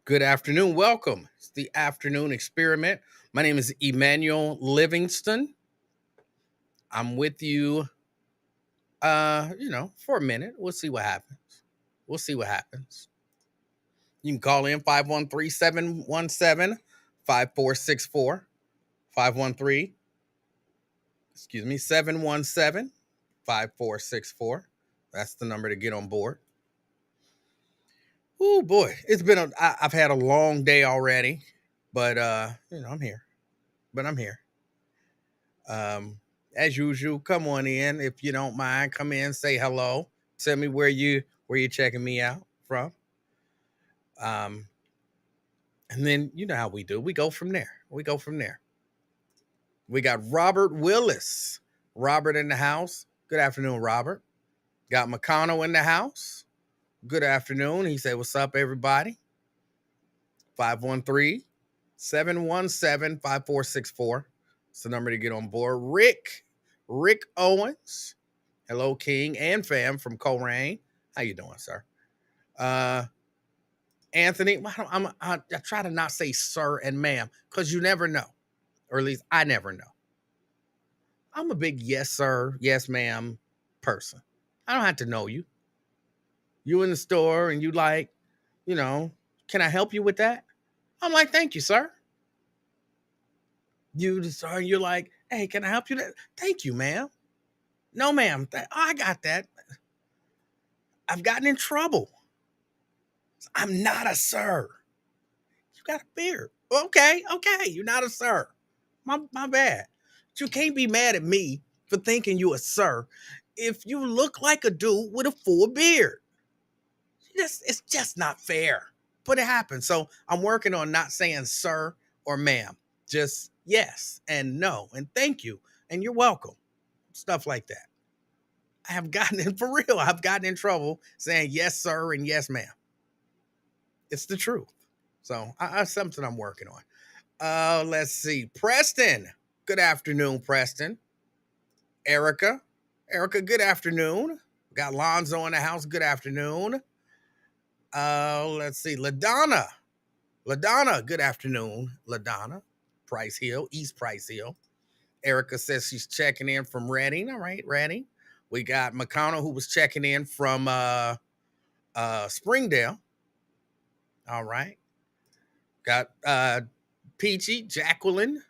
Good afternoon. Welcome. It's the afternoon experiment. My name is Emanuel Livingston. I'm with you for a minute. We'll see what happens. We'll see what happens. You can call in 513-717-5464. 513, 717-5464. That's the number to get on board. Oh boy, I've had a long day already, but I'm here. But I'm here. Um, as usual, come on in if you don't mind. Come in, say hello. Tell me where you're checking me out from. Um, and then you know how we do. We go from there. We go from there. We got Robert Willis. Robert in the house. Good afternoon, Robert. Got McConnell in the house. Good afternoon. He said, "What's up, everybody?" 513-717-5464. It's the number to get on board. Rick Owens. Hello, King and fam from Coleraine. How you doing, sir? Anthony, I try to not say sir and ma'am because you never know, or at least I never know. I'm a big yes, sir, yes, ma'am person. I don't have to know you. You in the store and you like, you know, can I help you with that? I'm like, thank you, sir. You're like, hey, can I help you? Thank you, ma'am. No, ma'am. I got that. I've gotten in trouble. I'm not a sir. You got a beard. Okay. You're not a sir. My bad. But you can't be mad at me for thinking you a sir if you look like a dude with a full beard. It's just not fair. But it happens. So I'm working on not saying sir or ma'am. Just yes and no and thank you and you're welcome. Stuff like that. I have gotten in for real. I've gotten in trouble saying yes, sir, and yes, ma'am. It's the truth. So that's something I'm working on. Let's see. Preston. Good afternoon, Preston. Erica. Erica, good afternoon. Got Lonzo in the house. Good afternoon. Let's see. LaDonna. LaDonna, good afternoon. LaDonna. Price Hill, East Price Hill. Erica says she's checking in from Reading. All right, Reading. We got McConnell who was checking in from Springdale. All right. Got Peachy, Jacqueline.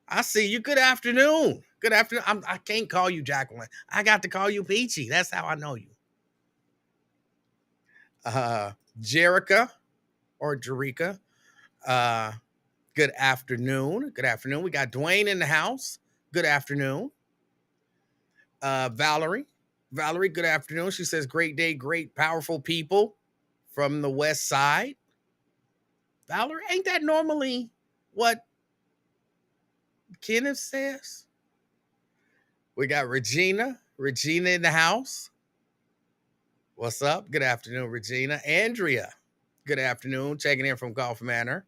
I see you. Good afternoon. Good afternoon. I can't call you Jacqueline. I got to call you Peachy. That's how I know you. Jerica or Jerica. Good afternoon. Good afternoon. We got Dwayne in the house. Good afternoon. Valerie. Valerie, good afternoon. She says, great day, great, powerful people from the West Side. Valerie, ain't that normally what Kenneth says? We got Regina. Regina in the house. What's up? Good afternoon, Regina. Andrea, good afternoon. Checking in from Gulf Manor.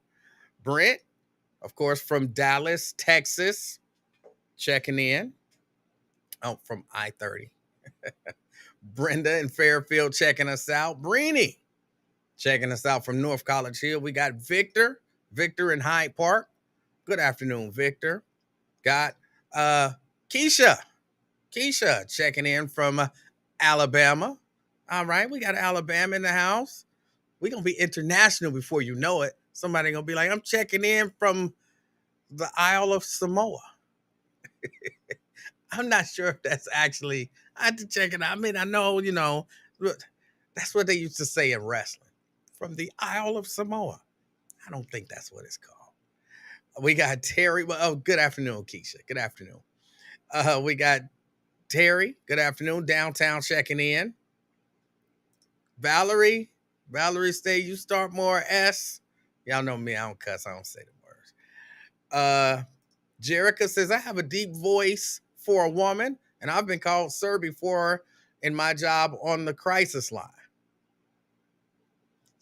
Brent, of course, from Dallas, Texas. Checking in. Oh, from I-30. Brenda in Fairfield checking us out. Breenie checking us out from North College Hill. We got Victor. Victor in Hyde Park. Good afternoon, Victor. Got Keisha. Keisha checking in from Alabama. All right, we got Alabama in the house. We're going to be international before you know it. Somebody going to be like, I'm checking in from the Isle of Samoa. I'm not sure if that's actually, I have to check it out. I mean, I know, that's what they used to say in wrestling. From the Isle of Samoa. I don't think that's what it's called. We got Terry. Well, oh, good afternoon, Keisha. Good afternoon. We got Terry. Good afternoon. Downtown checking in. Valerie. Valerie say you start more S. Y'all know me. I don't cuss. I don't say the words. Jerica says, I have a deep voice for a woman, and I've been called sir before in my job on the crisis line.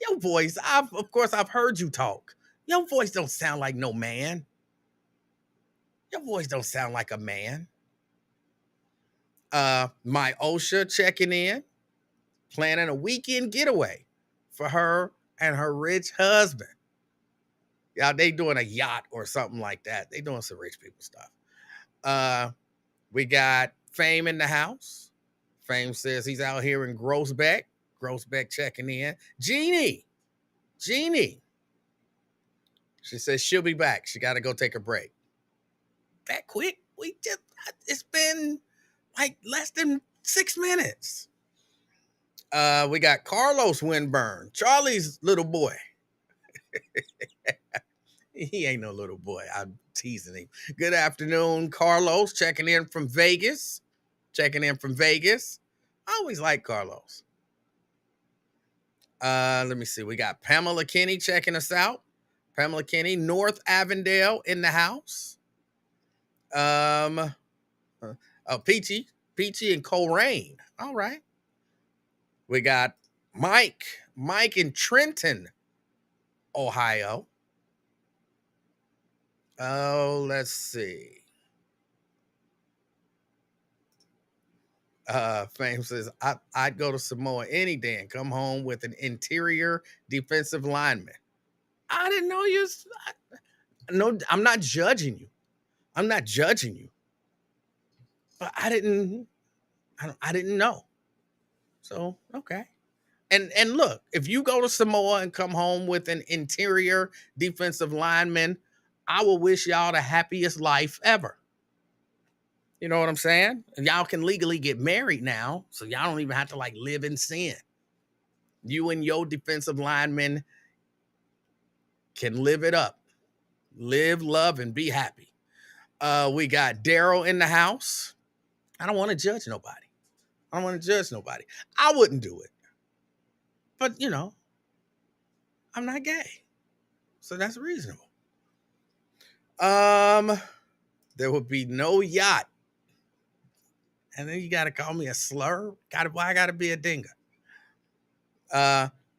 Your voice, of course, I've heard you talk. Your voice don't sound like no man. Your voice don't sound like a man. My OSHA checking in, planning a weekend getaway for her and her rich husband. Yeah, they doing a yacht or something like that. They doing some rich people stuff. We got Fame in the house. Fame says he's out here in Groesbeck. Groesbeck checking in. Jeannie. She says she'll be back. She got to go take a break. That quick? It's been like less than 6 minutes. We got Carlos Winburn, Charlie's little boy. He ain't no little boy. I'm teasing him. Good afternoon, Carlos, checking in from Vegas. I always like Carlos. Let me see. We got Pamela Kinney checking us out. Pamela Kinney, North Avondale in the house. Peachy and Coleraine. All right. We got Mike in Trenton, Ohio. Oh, let's see. Fame says, I'd go to Samoa any day and come home with an interior defensive lineman. I didn't know you. No, I'm not judging you. But I didn't know. So, okay. And look, if you go to Samoa and come home with an interior defensive lineman, I will wish y'all the happiest life ever. You know what I'm saying? And y'all can legally get married now, so y'all don't even have to like live in sin. You and your defensive lineman can live it up. Live, love, and be happy. We got Daryl in the house. I don't want to judge nobody. I wouldn't do it. But, I'm not gay. So that's reasonable. There would be no yacht. And then you got to call me a slur? Why I got to be a dinga?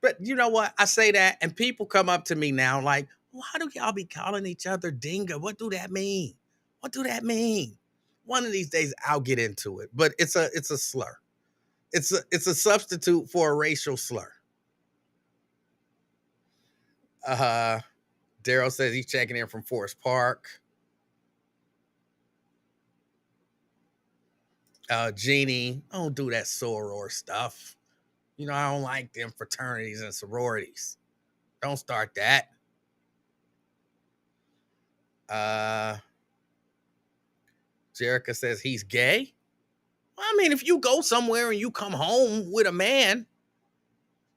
But you know what? I say that, and people come up to me now like, why do y'all be calling each other dinga? What do that mean? One of these days I'll get into it, but it's a slur. It's a substitute for a racial slur. Daryl says he's checking in from Forest Park. Jeannie, don't do that soror stuff. I don't like them fraternities and sororities. Don't start that. Jerica says he's gay. Well, I mean, if you go somewhere and you come home with a man,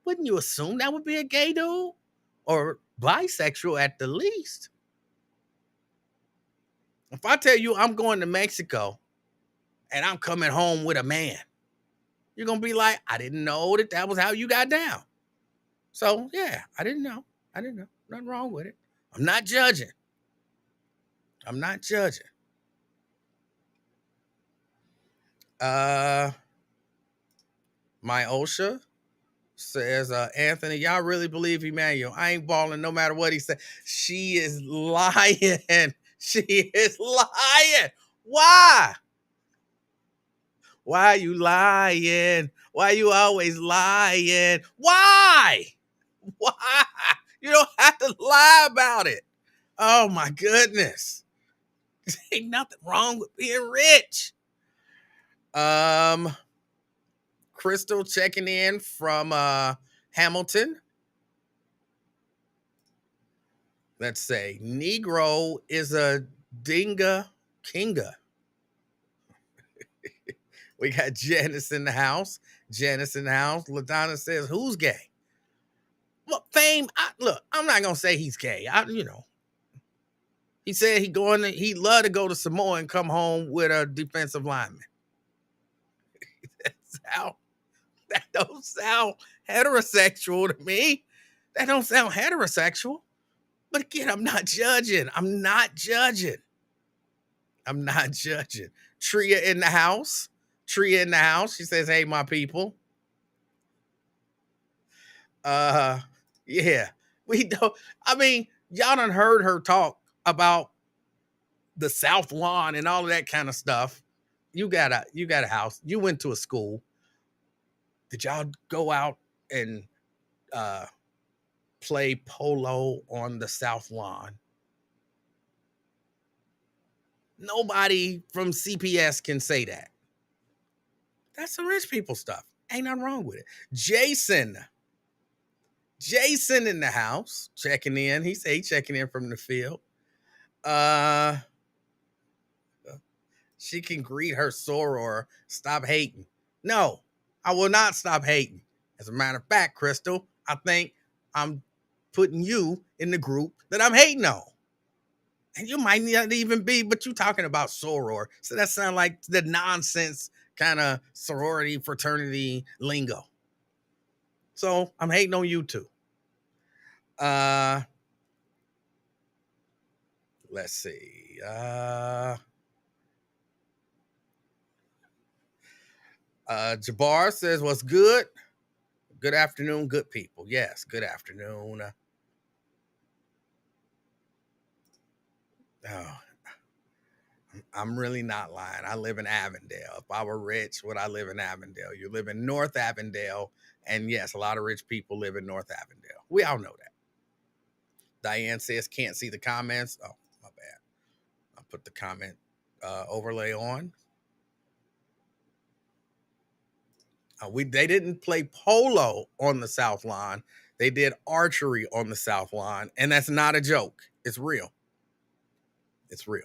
wouldn't you assume that would be a gay dude? Or bisexual at the least? If I tell you I'm going to Mexico and I'm coming home with a man, you're going to be like, I didn't know that was how you got down. So, yeah, I didn't know. Nothing wrong with it. I'm not judging. My Osha says, Anthony, y'all really believe Emanuel? I ain't balling no matter what he said. She is lying. Why? Why are you lying? Why you always lying? Why? You don't have to lie about it. Oh my goodness. Ain't nothing wrong with being rich. Crystal checking in from Hamilton. Let's say Negro is a dinga kinga. We got Janice in the house. LaDonna says, who's gay? Well, Fame, look, I'm not going to say he's gay. He said he'd love to go to Samoa and come home with a defensive lineman. That don't sound heterosexual to me. But again, I'm not judging. Tria in the house. She says, hey, my people. Yeah. We don't. I mean, y'all done heard her talk about the South Lawn and all of that kind of stuff. You got a house. You went to a school. Did y'all go out and play polo on the South Lawn. Nobody from CPS can say that. That's some rich people stuff. Ain't nothing wrong with it. Jason in the house, checking in. He said he checking in from the field. She can greet her soror. Stop hating. No, I will not stop hating. As a matter of fact, Crystal, I think I'm putting you in the group that I'm hating on. And you might not even be, but you talking about soror. So that sounds like the nonsense kind of sorority, fraternity lingo. So I'm hating on you too. Let's see. Jabbar says, what's good? Good afternoon, good people. Yes, good afternoon. Oh, I'm really not lying. I live in Avondale. If I were rich, would I live in Avondale? You live in North Avondale. And yes, a lot of rich people live in North Avondale. We all know that. Diane says, can't see the comments. Oh, my bad. I'll put the comment overlay on. They didn't play polo on the South Lawn. They did archery on the South Lawn. And that's not a joke. It's real. It's real.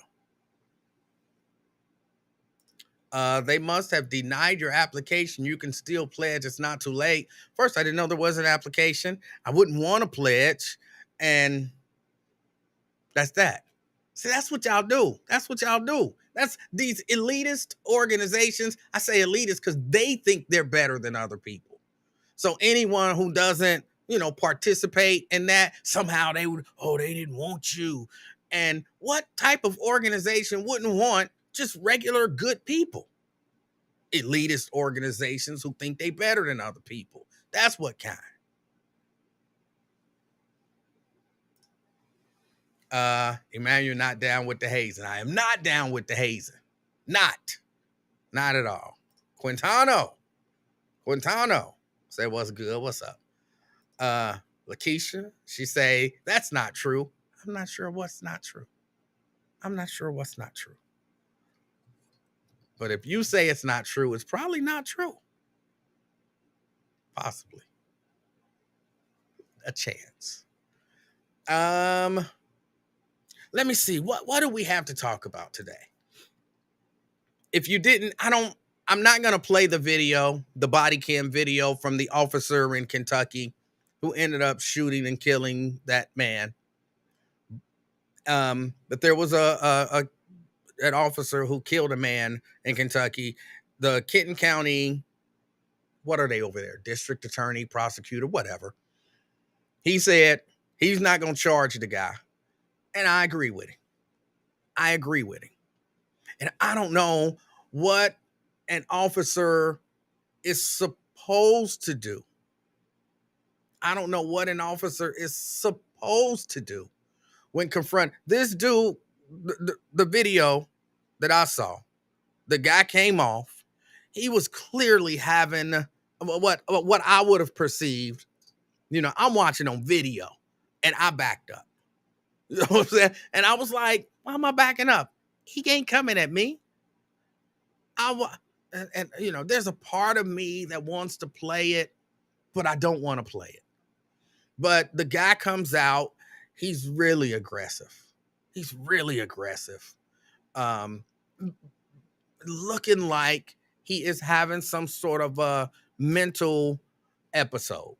They must have denied your application. You can still pledge. It's not too late. First, I didn't know there was an application. I wouldn't want to pledge. And that's that. See, that's what y'all do. That's what y'all do. That's these elitist organizations. I say elitist because they think they're better than other people. So anyone who doesn't, participate in that, somehow they would, they didn't want you. And what type of organization wouldn't want just regular good people? Elitist organizations who think they better than other people. That's what kind. Emanuel not down with the hazing. I am not down with the hazing. Not at all. Quintano say what's good. What's up? Lakeisha, she say that's not true. I'm not sure what's not true. But if you say it's not true, it's probably not true. Possibly. A chance. Let me see. What do we have to talk about today? If you didn't, I'm not going to play the video, the body cam video from the officer in Kentucky who ended up shooting and killing that man. But there was an officer who killed a man in Kentucky. The Kenton County, what are they over there? District attorney, prosecutor, whatever. He said he's not going to charge the guy. And I agree with him. And I don't know what an officer is supposed to do. When confront this dude. The video that I saw, the guy came off. He was clearly having what I would have perceived. I'm watching on video and I backed up. You know what I'm saying? And I was like, why am I backing up? He ain't coming at me. There's a part of me that wants to play it, but I don't want to play it. But the guy comes out. He's really aggressive. Looking like he is having some sort of a mental episode.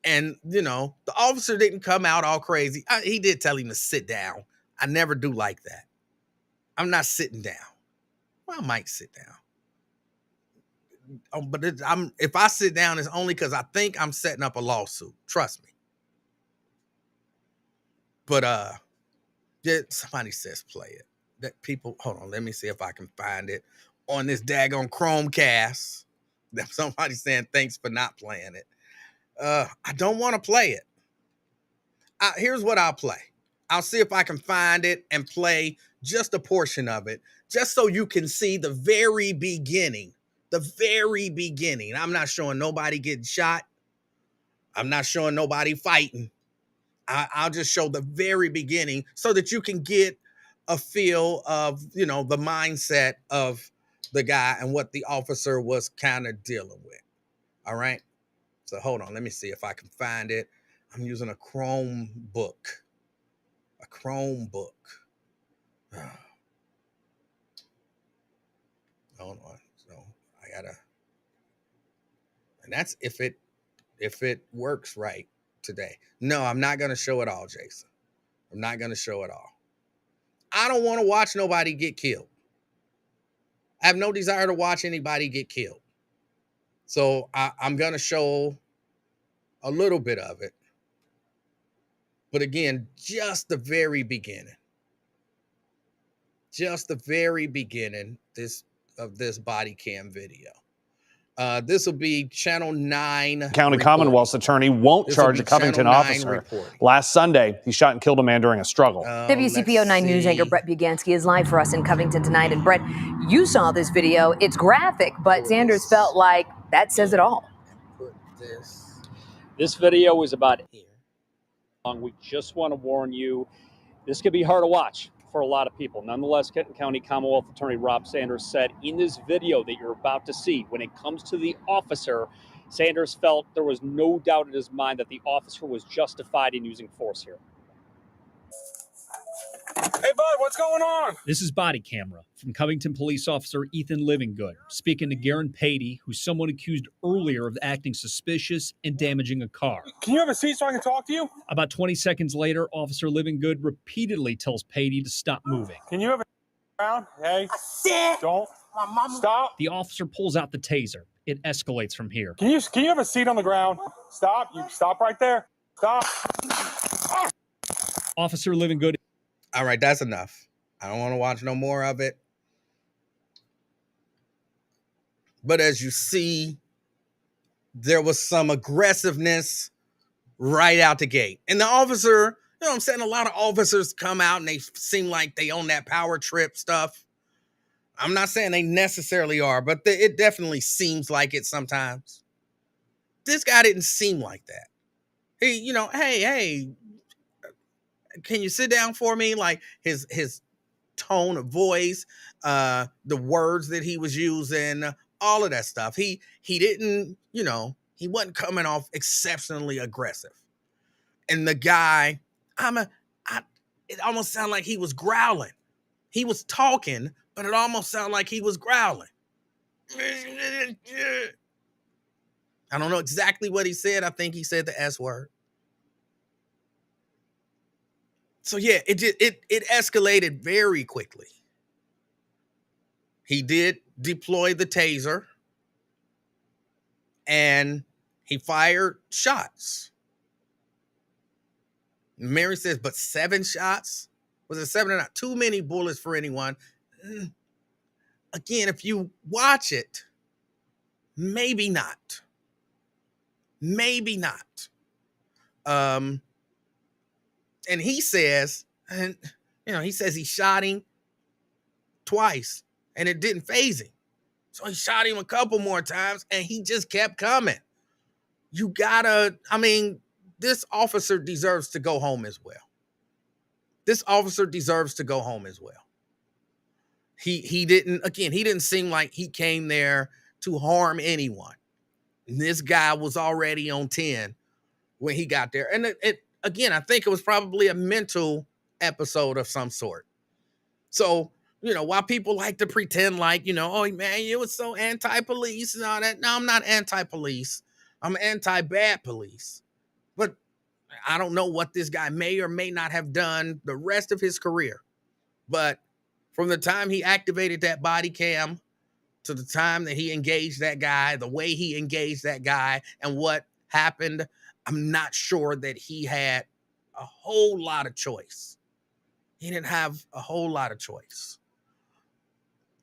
And, the officer didn't come out all crazy. He did tell him to sit down. I never do like that. I'm not sitting down. Well, I might sit down. But if I sit down, it's only because I think I'm setting up a lawsuit. Trust me. But somebody says play it. That people, hold on, let me see if I can find it on this daggone Chromecast. Somebody's saying thanks for not playing it. I don't want to play it. Here's what I'll play. I'll see if I can find it and play just a portion of it, just so you can see the very beginning. I'm not showing nobody getting shot. I'm not showing nobody fighting. I'll just show the very beginning so that you can get a feel of, the mindset of the guy and what the officer was kind of dealing with. All right. So hold on. Let me see if I can find it. I'm using a Chromebook. A Chromebook. Hold on. So I gotta, and that's if it works right today. No, I'm not gonna show it all, Jason. I'm not gonna show it all. I don't want to watch nobody get killed. I have no desire to watch anybody get killed. So I'm going to show a little bit of it. But again, just the very beginning. Just the very beginning of this body cam video. This will be Channel 9. County Commonwealth's attorney won't charge a Covington officer. Last Sunday, he shot and killed a man during a struggle. WCPO 9 News anchor Brett Buganski is live for us in Covington tonight. And Brett, you saw this video. It's graphic, but Sanders felt like that says it all. This video was about long. We just want to warn you, this could be hard to watch for a lot of people. Nonetheless, Kenton County Commonwealth Attorney Rob Sanders said in this video that you're about to see, when it comes to the officer, Sanders felt there was no doubt in his mind that the officer was justified in using force here. Hey, bud, what's going on? This is Body Camera from Covington Police Officer Ethan Livingston speaking to Garen Patey, who's someone accused earlier of acting suspicious and damaging a car. Can you have a seat so I can talk to you? About 20 seconds later, Officer Livingston repeatedly tells Patey to stop moving. Can you have a around? Hey, I said, don't. My mama. Stop. The officer pulls out the taser. It escalates from here. Can you have a seat on the ground? Stop. You stop right there. Stop. Officer Livingston. All right, that's enough. I don't want to watch no more of it. But as you see, there was some aggressiveness right out the gate. And the officer, you know what I'm saying? A lot of officers come out and they seem like they own that power trip stuff. I'm not saying they necessarily are, but it definitely seems like it sometimes. This guy didn't seem like that. He, hey, can you sit down for me? Like his tone of voice, the words that he was using, all of that stuff. He didn't, he wasn't coming off exceptionally aggressive. And the guy, it almost sounded like he was growling. He was talking, but it almost sounded like he was growling. I don't know exactly what he said. I think he said the S word. So yeah, it escalated very quickly. He did deploy the taser and he fired shots. Mary says, but 7 shots? Was it 7 or not? Too many bullets for anyone. Again, if you watch it, maybe not. Maybe not. And he says, he says he shot him twice and it didn't faze him. So he shot him a couple more times and he just kept coming. This officer deserves to go home as well. This officer deserves to go home as well. He didn't seem like he came there to harm anyone. And this guy was already on 10 when he got there. And again, I think it was probably a mental episode of some sort. So, while people like to pretend like, oh man, you was so anti-police and all that. No, I'm not anti-police. I'm anti-bad police. But I don't know what this guy may or may not have done the rest of his career. But from the time he activated that body cam to the time that he engaged that guy, the way he engaged that guy and what happened, I'm not sure that he had a whole lot of choice. He didn't have a whole lot of choice.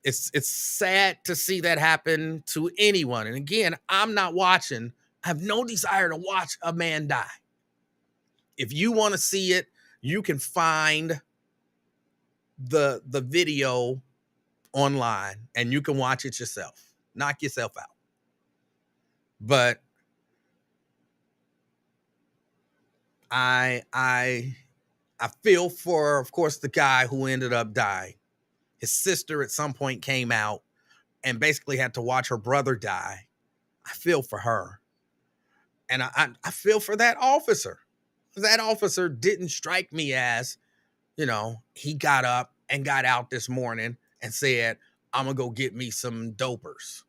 It's sad to see that happen to anyone. And again, I'm not watching. I have no desire to watch a man die. If you want to see it, you can find the video online and you can watch it yourself. Knock yourself out. But I feel for, of course, the guy who ended up dying. His sister at some point came out and basically had to watch her brother die. I feel for her. And I feel for that officer. That officer didn't strike me as, he got up and got out this morning and said, I'm going to go get me some dopers.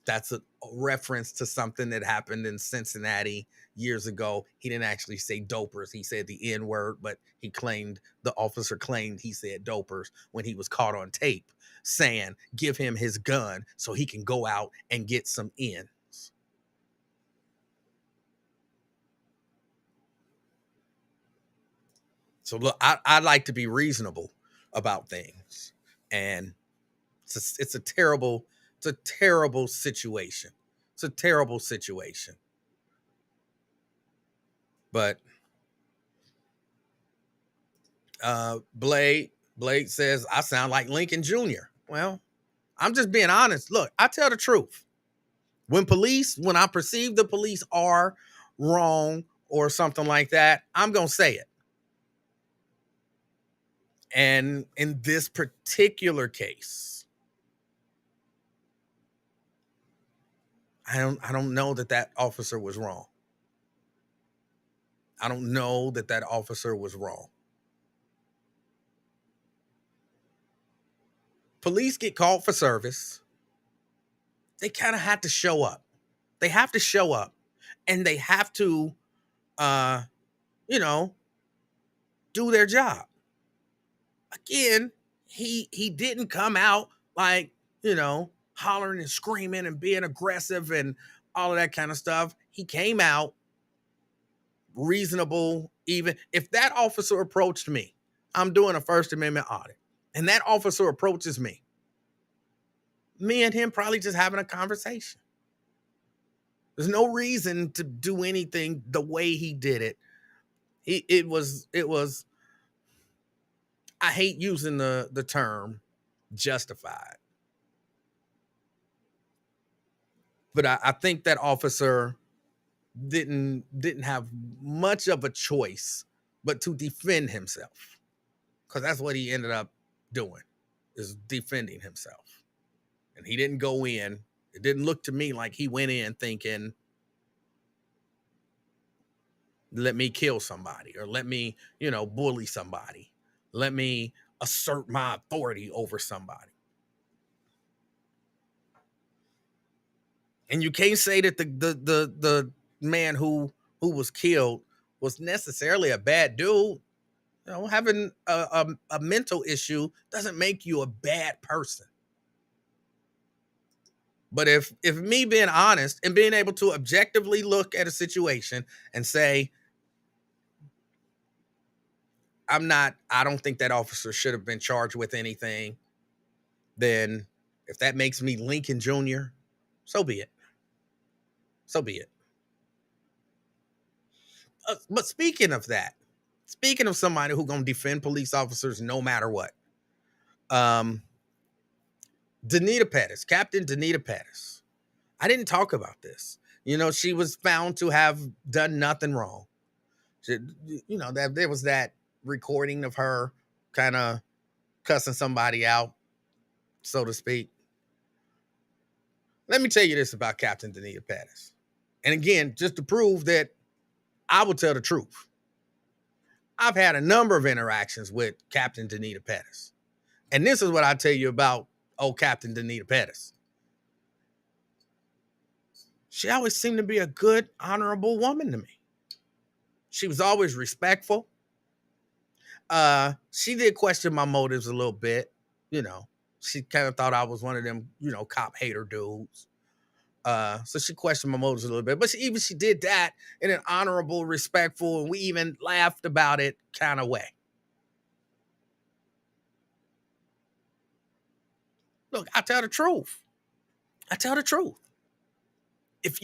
That's a reference to something that happened in Cincinnati years ago. He didn't actually say dopers. He said the N word, but the officer claimed he said dopers when he was caught on tape saying, give him his gun so he can go out and get some ends. So look, I like to be reasonable about things, and it's a terrible situation. It's a terrible situation. But Blade says I sound like Lincoln Jr. Well, I'm just being honest. Look, I tell the truth. When I perceive the police are wrong or something like that, I'm going to say it. And in this particular case, I don't know that officer was wrong. I don't know that officer was wrong. Police get called for service. They kind of have to show up. They have to show up, and they have to, do their job. Again, he didn't come out like, hollering and screaming and being aggressive and all of that kind of stuff. He came out reasonable. Even if that officer approached me, I'm doing a First Amendment audit, and that officer approaches me and him probably just having a conversation. There's no reason to do anything the way he did it. It was, I hate using the term justified, but I think that officer didn't have much of a choice but to defend himself, because that's what he ended up doing, is defending himself. And he didn't go in. It didn't look to me like he went in thinking, let me kill somebody, or let me, bully somebody. Let me assert my authority over somebody. And you can't say that the man who was killed was necessarily a bad dude. Having a mental issue doesn't make you a bad person. But if me being honest and being able to objectively look at a situation and say, I don't think that officer should have been charged with anything, then if that makes me Lincoln Jr., so be it. So be it. But speaking of somebody who's going to defend police officers no matter what, Danita Pettis, Captain Danita Pettis. I didn't talk about this. She was found to have done nothing wrong. That there was that recording of her kind of cussing somebody out, so to speak. Let me tell you this about Captain Danita Pettis. And again, just to prove that I will tell the truth. I've had a number of interactions with Captain Danita Pettis. And this is what I tell you about old Captain Danita Pettis. She always seemed to be a good, honorable woman to me. She was always respectful. She did question my motives a little bit. She kind of thought I was one of them, cop hater dudes. So she questioned my motives a little bit, but she did that in an honorable, respectful, and we even laughed about it kind of way. Look, I tell the truth. If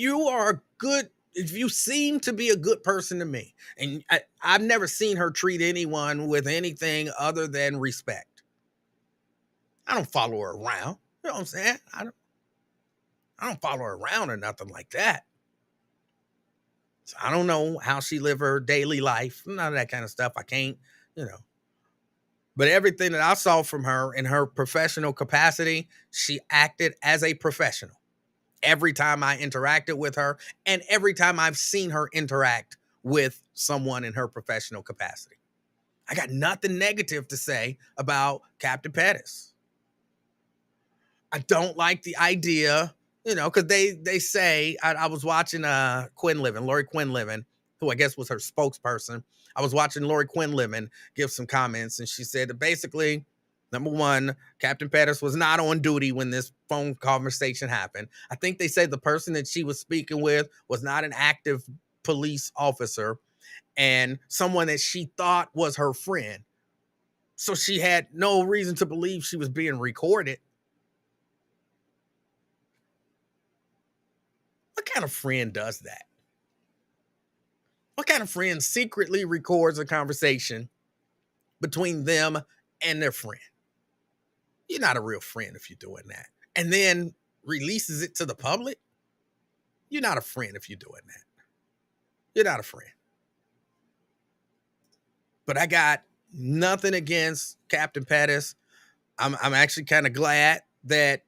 you seem to be a good person to me, and I've never seen her treat anyone with anything other than respect. I don't follow her around. You know what I'm saying? I don't follow her around or nothing like that. So I don't know how she live her daily life. None of that kind of stuff. I can't, you know. But everything that I saw from her in her professional capacity, she acted as a professional. Every time I interacted with her and every time I've seen her interact with someone in her professional capacity. I got nothing negative to say about Captain Pettis. I don't like the idea, you know, because they say, I was watching Lori Quinlivan, who I guess was her spokesperson. I was watching Lori Quinlivan give some comments, and she said that basically, number one, Captain Pettis was not on duty when this phone conversation happened. I think they said the person that she was speaking with was not an active police officer and someone that she thought was her friend. So she had no reason to believe she was being recorded. What kind of friend does that? What kind of friend secretly records a conversation between them and their friend? You're not a real friend if you're doing that. And then releases it to the public? You're not a friend if you're doing that. You're not a friend. But I got nothing against Captain Pettis. I'm actually kind of glad that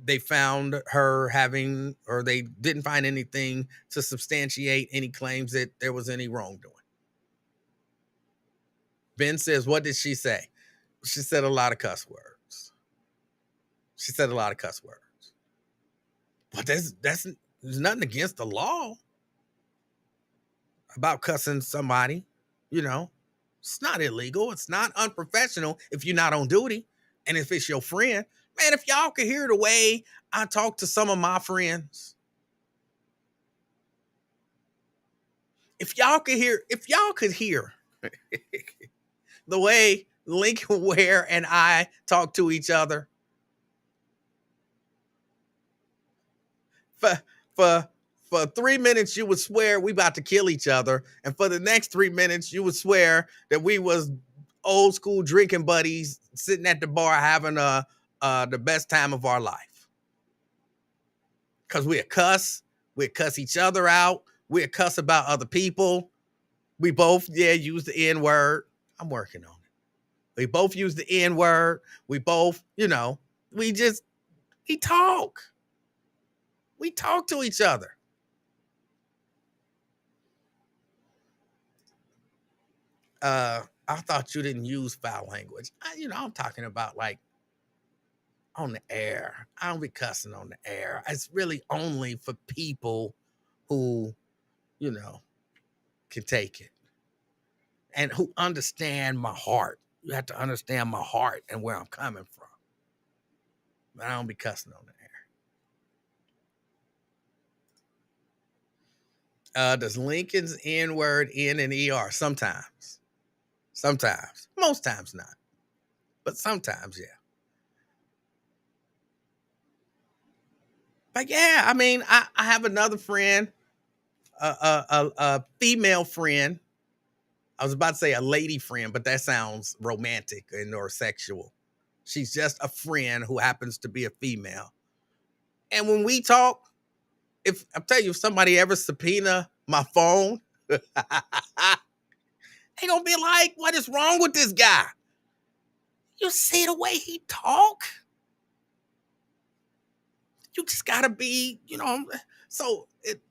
they found her having, or they didn't find anything to substantiate any claims that there was any wrongdoing. Ben says, what did she say? She said a lot of cuss words. She said a lot of cuss words. But there's nothing against the law about cussing somebody, you know. It's not illegal. It's not unprofessional if you're not on duty. And if it's your friend, man, if y'all could hear the way I talk to some of my friends, if y'all could hear the way Lincoln Ware and I talk to each other, for 3 minutes you would swear we about to kill each other, and for the next 3 minutes you would swear that we was old school drinking buddies sitting at the bar having the best time of our life. Because we'd cuss each other out, we'd cuss about other people. We both use the N-word. I'm working on it. We both use the N-word. We both, we talk. We talk to each other. I thought you didn't use foul language. I'm talking about like on the air. I don't be cussing on the air. It's really only for people who, can take it and who understand my heart. You have to understand my heart and where I'm coming from. But I don't be cussing on the air. Does Lincoln's N-word end in ER? Sometimes. Sometimes. Most times not. But sometimes, yeah. But yeah, I mean, I have another friend, a female friend. I was about to say a lady friend, but that sounds romantic or sexual. She's just a friend who happens to be a female. And when we talk, if somebody ever subpoena my phone, they gonna be like, what is wrong with this guy? You see the way he talk? You just gotta be, so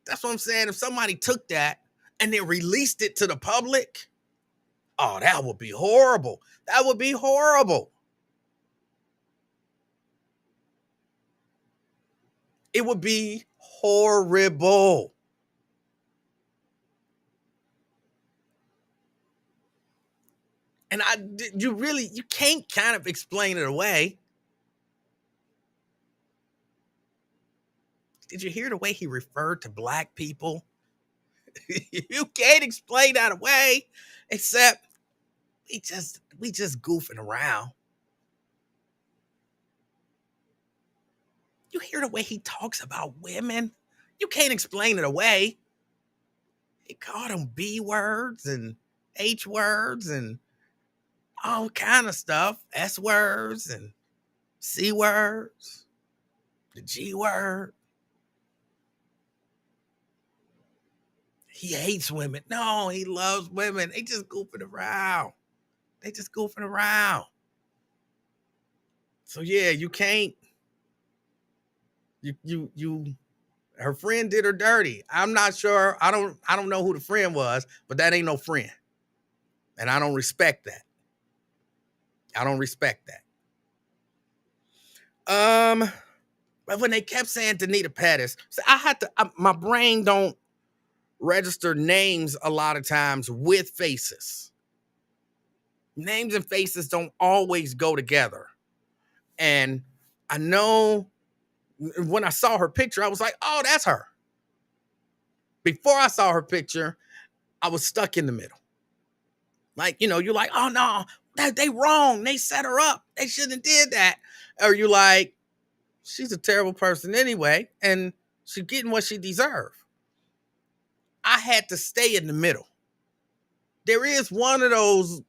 that's what I'm saying. If somebody took that and then released it to the public, oh, that would be horrible. That would be horrible. It would be horrible. And you can't kind of explain it away. Did you hear the way he referred to black people? You can't explain that away, except we just goofing around. You hear the way he talks about women? You can't explain it away. He called them B words and H words and all kind of stuff. S words and C words. The G word. he hates women. No, he loves women. They just goofing around. So yeah, you can't. Her friend did her dirty. I'm not sure. I don't know who the friend was, but that ain't no friend. And I don't respect that. But when they kept saying Danita Pettis, so my brain don't register names a lot of times with faces. Names and faces don't always go together. And I know when I saw her picture, I was like, oh, that's her. Before I saw her picture, I was stuck in the middle. Like, you're like, oh no, they wrong. They set her up. They shouldn't have did that. Or you like, she's a terrible person anyway, and she's getting what she deserved. I had to stay in the middle. There is one of those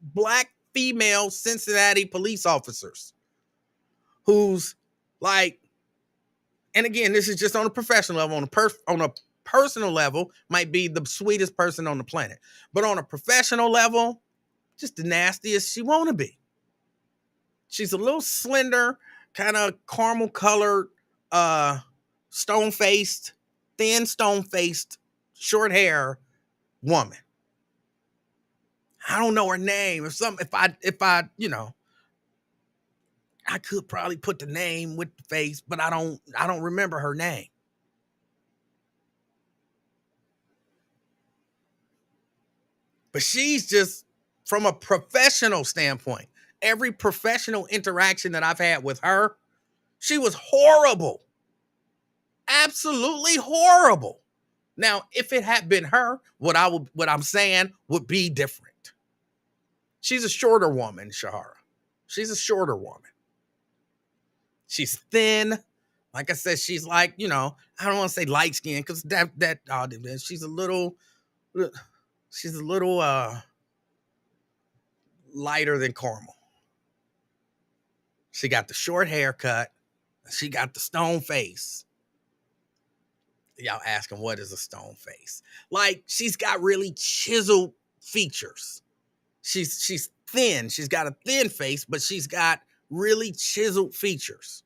black female Cincinnati police officers who's like, and again, this is just on a professional level, on a personal level, might be the sweetest person on the planet. But on a professional level, just the nastiest she want to be. She's a little slender, kind of caramel colored, stone-faced, thin stone-faced, short hair woman. I don't know her name. If I I could probably put the name with the face, but I don't remember her name. But she's just, from a professional standpoint, every professional interaction that I've had with her, she was horrible. Absolutely horrible. Now, if it had been her, what I'm saying would be different. She's a shorter woman, Shahara. She's a shorter woman. She's thin. Like I said, she's like, I don't want to say light skin because she's a little lighter than caramel. She got the short haircut. She got the stone face. Y'all asking, what is a stone face? Like, she's got really chiseled features. She's thin. She's got a thin face, but she's got really chiseled features.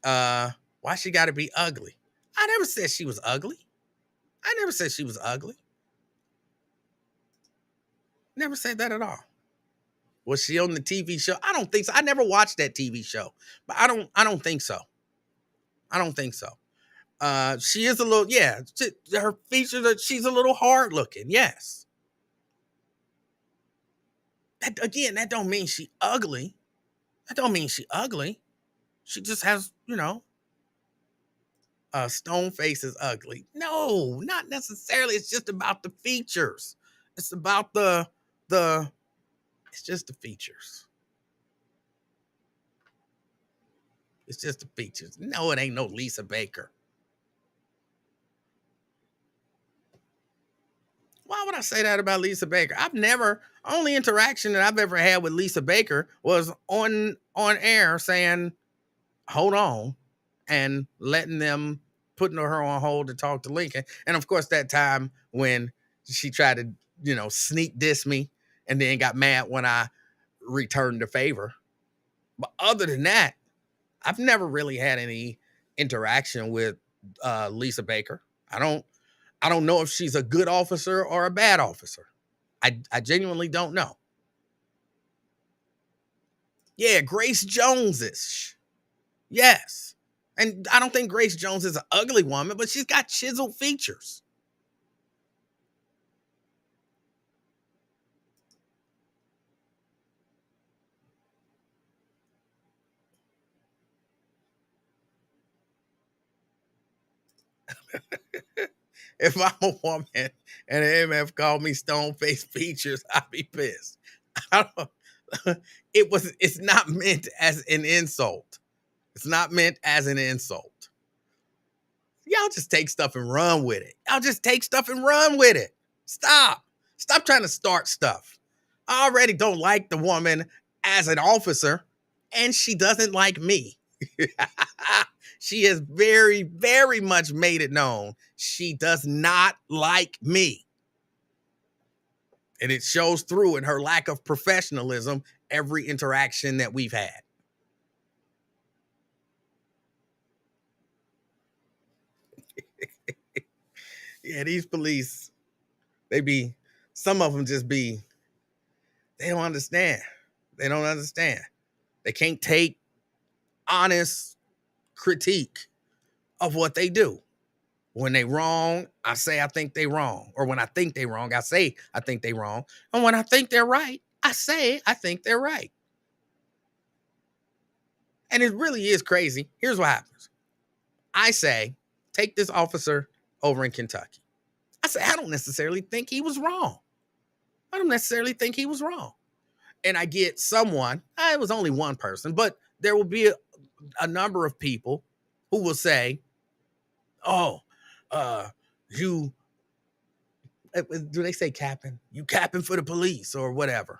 Why she got to be ugly? I never said she was ugly. Never said that at all. Was she on the TV show? I don't think so. I never watched that TV show, but I don't think so. She is a little, her features, she's a little hard looking. Yes. That don't mean she ugly. She just has, stone face is ugly. No, not necessarily. It's just about the features. It's about it's just the features. It's just the features. No, it ain't no Lisa Baker. Why would I say that about Lisa Baker? Only interaction that I've ever had with Lisa Baker was on air saying, hold on, and letting them, putting her on hold to talk to Lincoln. And of course, that time when she tried to, sneak diss me and then got mad when I returned the favor. But other than that, I've never really had any interaction with Lisa Baker. I don't know if she's a good officer or a bad officer. I genuinely don't know. Yeah, Grace Jones-ish. Yes. And I don't think Grace Jones is an ugly woman, but she's got chiseled features. If I'm a woman and an MF called me stone-faced features, I'd be pissed. It's not meant as an insult. It's not meant as an insult. Y'all just take stuff and run with it. Stop trying to start stuff. I already don't like the woman as an officer, and she doesn't like me. She has very, very much made it known she does not like me. And it shows through in her lack of professionalism every interaction that we've had. Yeah, these police, some of them just they don't understand. They don't understand. They can't take honest critique of what they do. When they wrong, I say I think they wrong. Or when I think they wrong, I say I think they wrong. And when I think they're right, I say I think they're right. And it really is crazy. Here's what happens. I say, take this officer over in Kentucky. I say, I don't necessarily think he was wrong. I don't necessarily think he was wrong. And I get someone, it was only one person, but there will be a number of people who will say, oh, do they say capping? You capping for the police or whatever.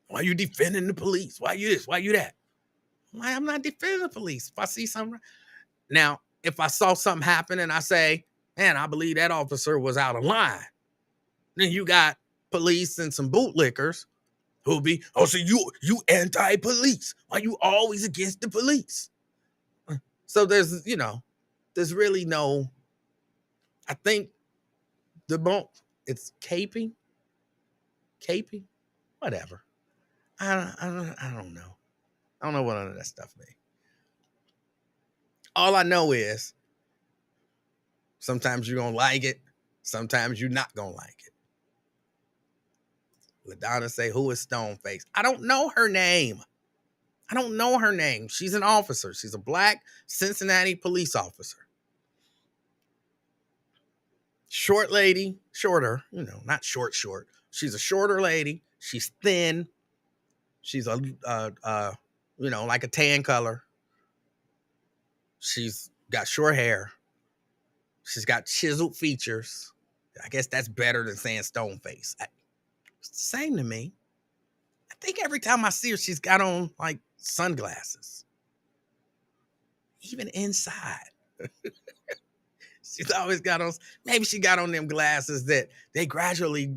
Why you defending the police? Why you this? Why you that? I'm not defending the police. If I see something. Now, if I saw something happen and I say, man, I believe that officer was out of line. Then you got police and some bootlickers who'll be, oh, so you anti-police. Why you always against the police? So there's really no, I think it's caping, whatever. I don't know. I don't know what none of that stuff means. All I know is sometimes you're going to like it. Sometimes you're not going to like it. LaDonna say, who is Stoneface? I don't know her name. She's an officer. She's a black Cincinnati police officer. Short lady, shorter, not short. She's a shorter lady. She's thin. She's like a tan color. She's got short hair. She's got chiseled features. I guess that's better than saying stone face. It's the same to me. I think every time I see her, she's got on like sunglasses. Even inside. She's always got on, maybe she got on them glasses that they gradually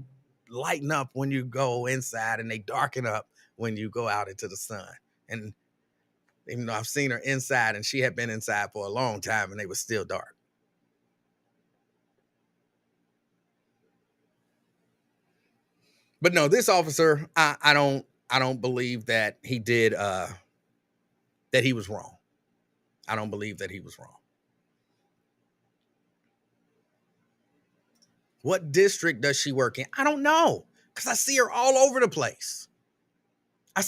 lighten up when you go inside and they darken up when you go out into the sun. And even though I've seen her inside and she had been inside for a long time and they were still dark. But no, this officer, I don't believe that he did that he was wrong. I don't believe that he was wrong. What district does she work in? I don't know. Because I see her all over the place. I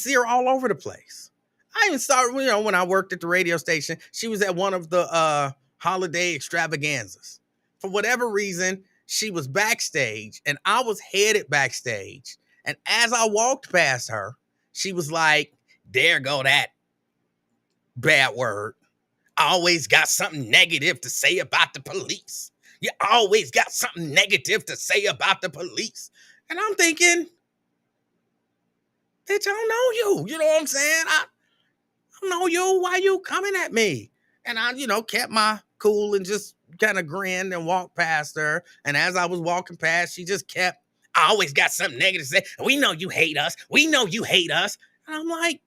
even started, when I worked at the radio station, she was at one of the holiday extravaganzas. For whatever reason, she was backstage and I was headed backstage. And as I walked past her, she was like, there go that bad word. I always got something negative to say about the police. You always got something negative to say about the police. And I'm thinking, bitch, I don't know you. You know what I'm saying? I don't know you. Why you coming at me? And I, kept my cool and just kind of grinned and walked past her. And as I was walking past, she just kept, I always got something negative to say. We know you hate us. We know you hate us. And I'm like,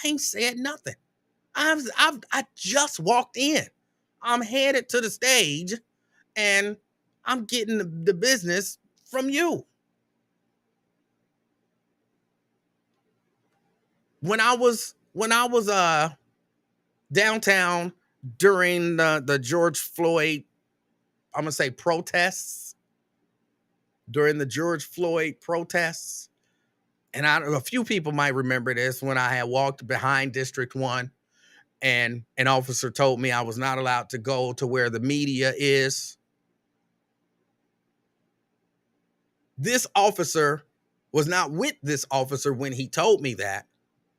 I ain't said nothing. I just walked in. I'm headed to the stage and I'm getting the business from you. When I was downtown during the George Floyd, I'm gonna say protests, during the George Floyd protests, and a few people might remember this, when I had walked behind District 1 and an officer told me I was not allowed to go to where the media is. This officer was not with this officer when he told me that.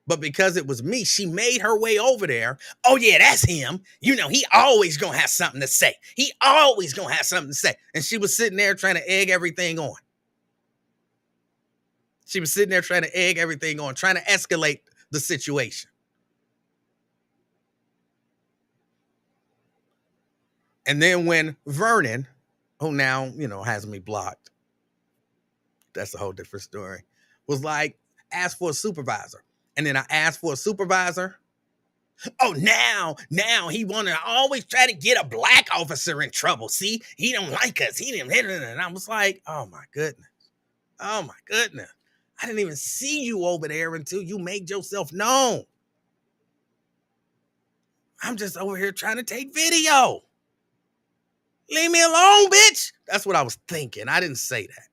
But because it was me, she made her way over there. Oh, yeah, that's him. He always going to have something to say. And she was sitting there trying to egg everything on. Trying to escalate the situation. And then when Vernon, who now, has me blocked, that's a whole different story, was like, ask for a supervisor. And then I asked for a supervisor. Oh, now he want to always try to get a black officer in trouble. See, he don't like us. He didn't. And I was like, oh my goodness. Oh my goodness. I didn't even see you over there until you made yourself known. I'm just over here trying to take video. Leave me alone, bitch. That's what I was thinking. I didn't say that.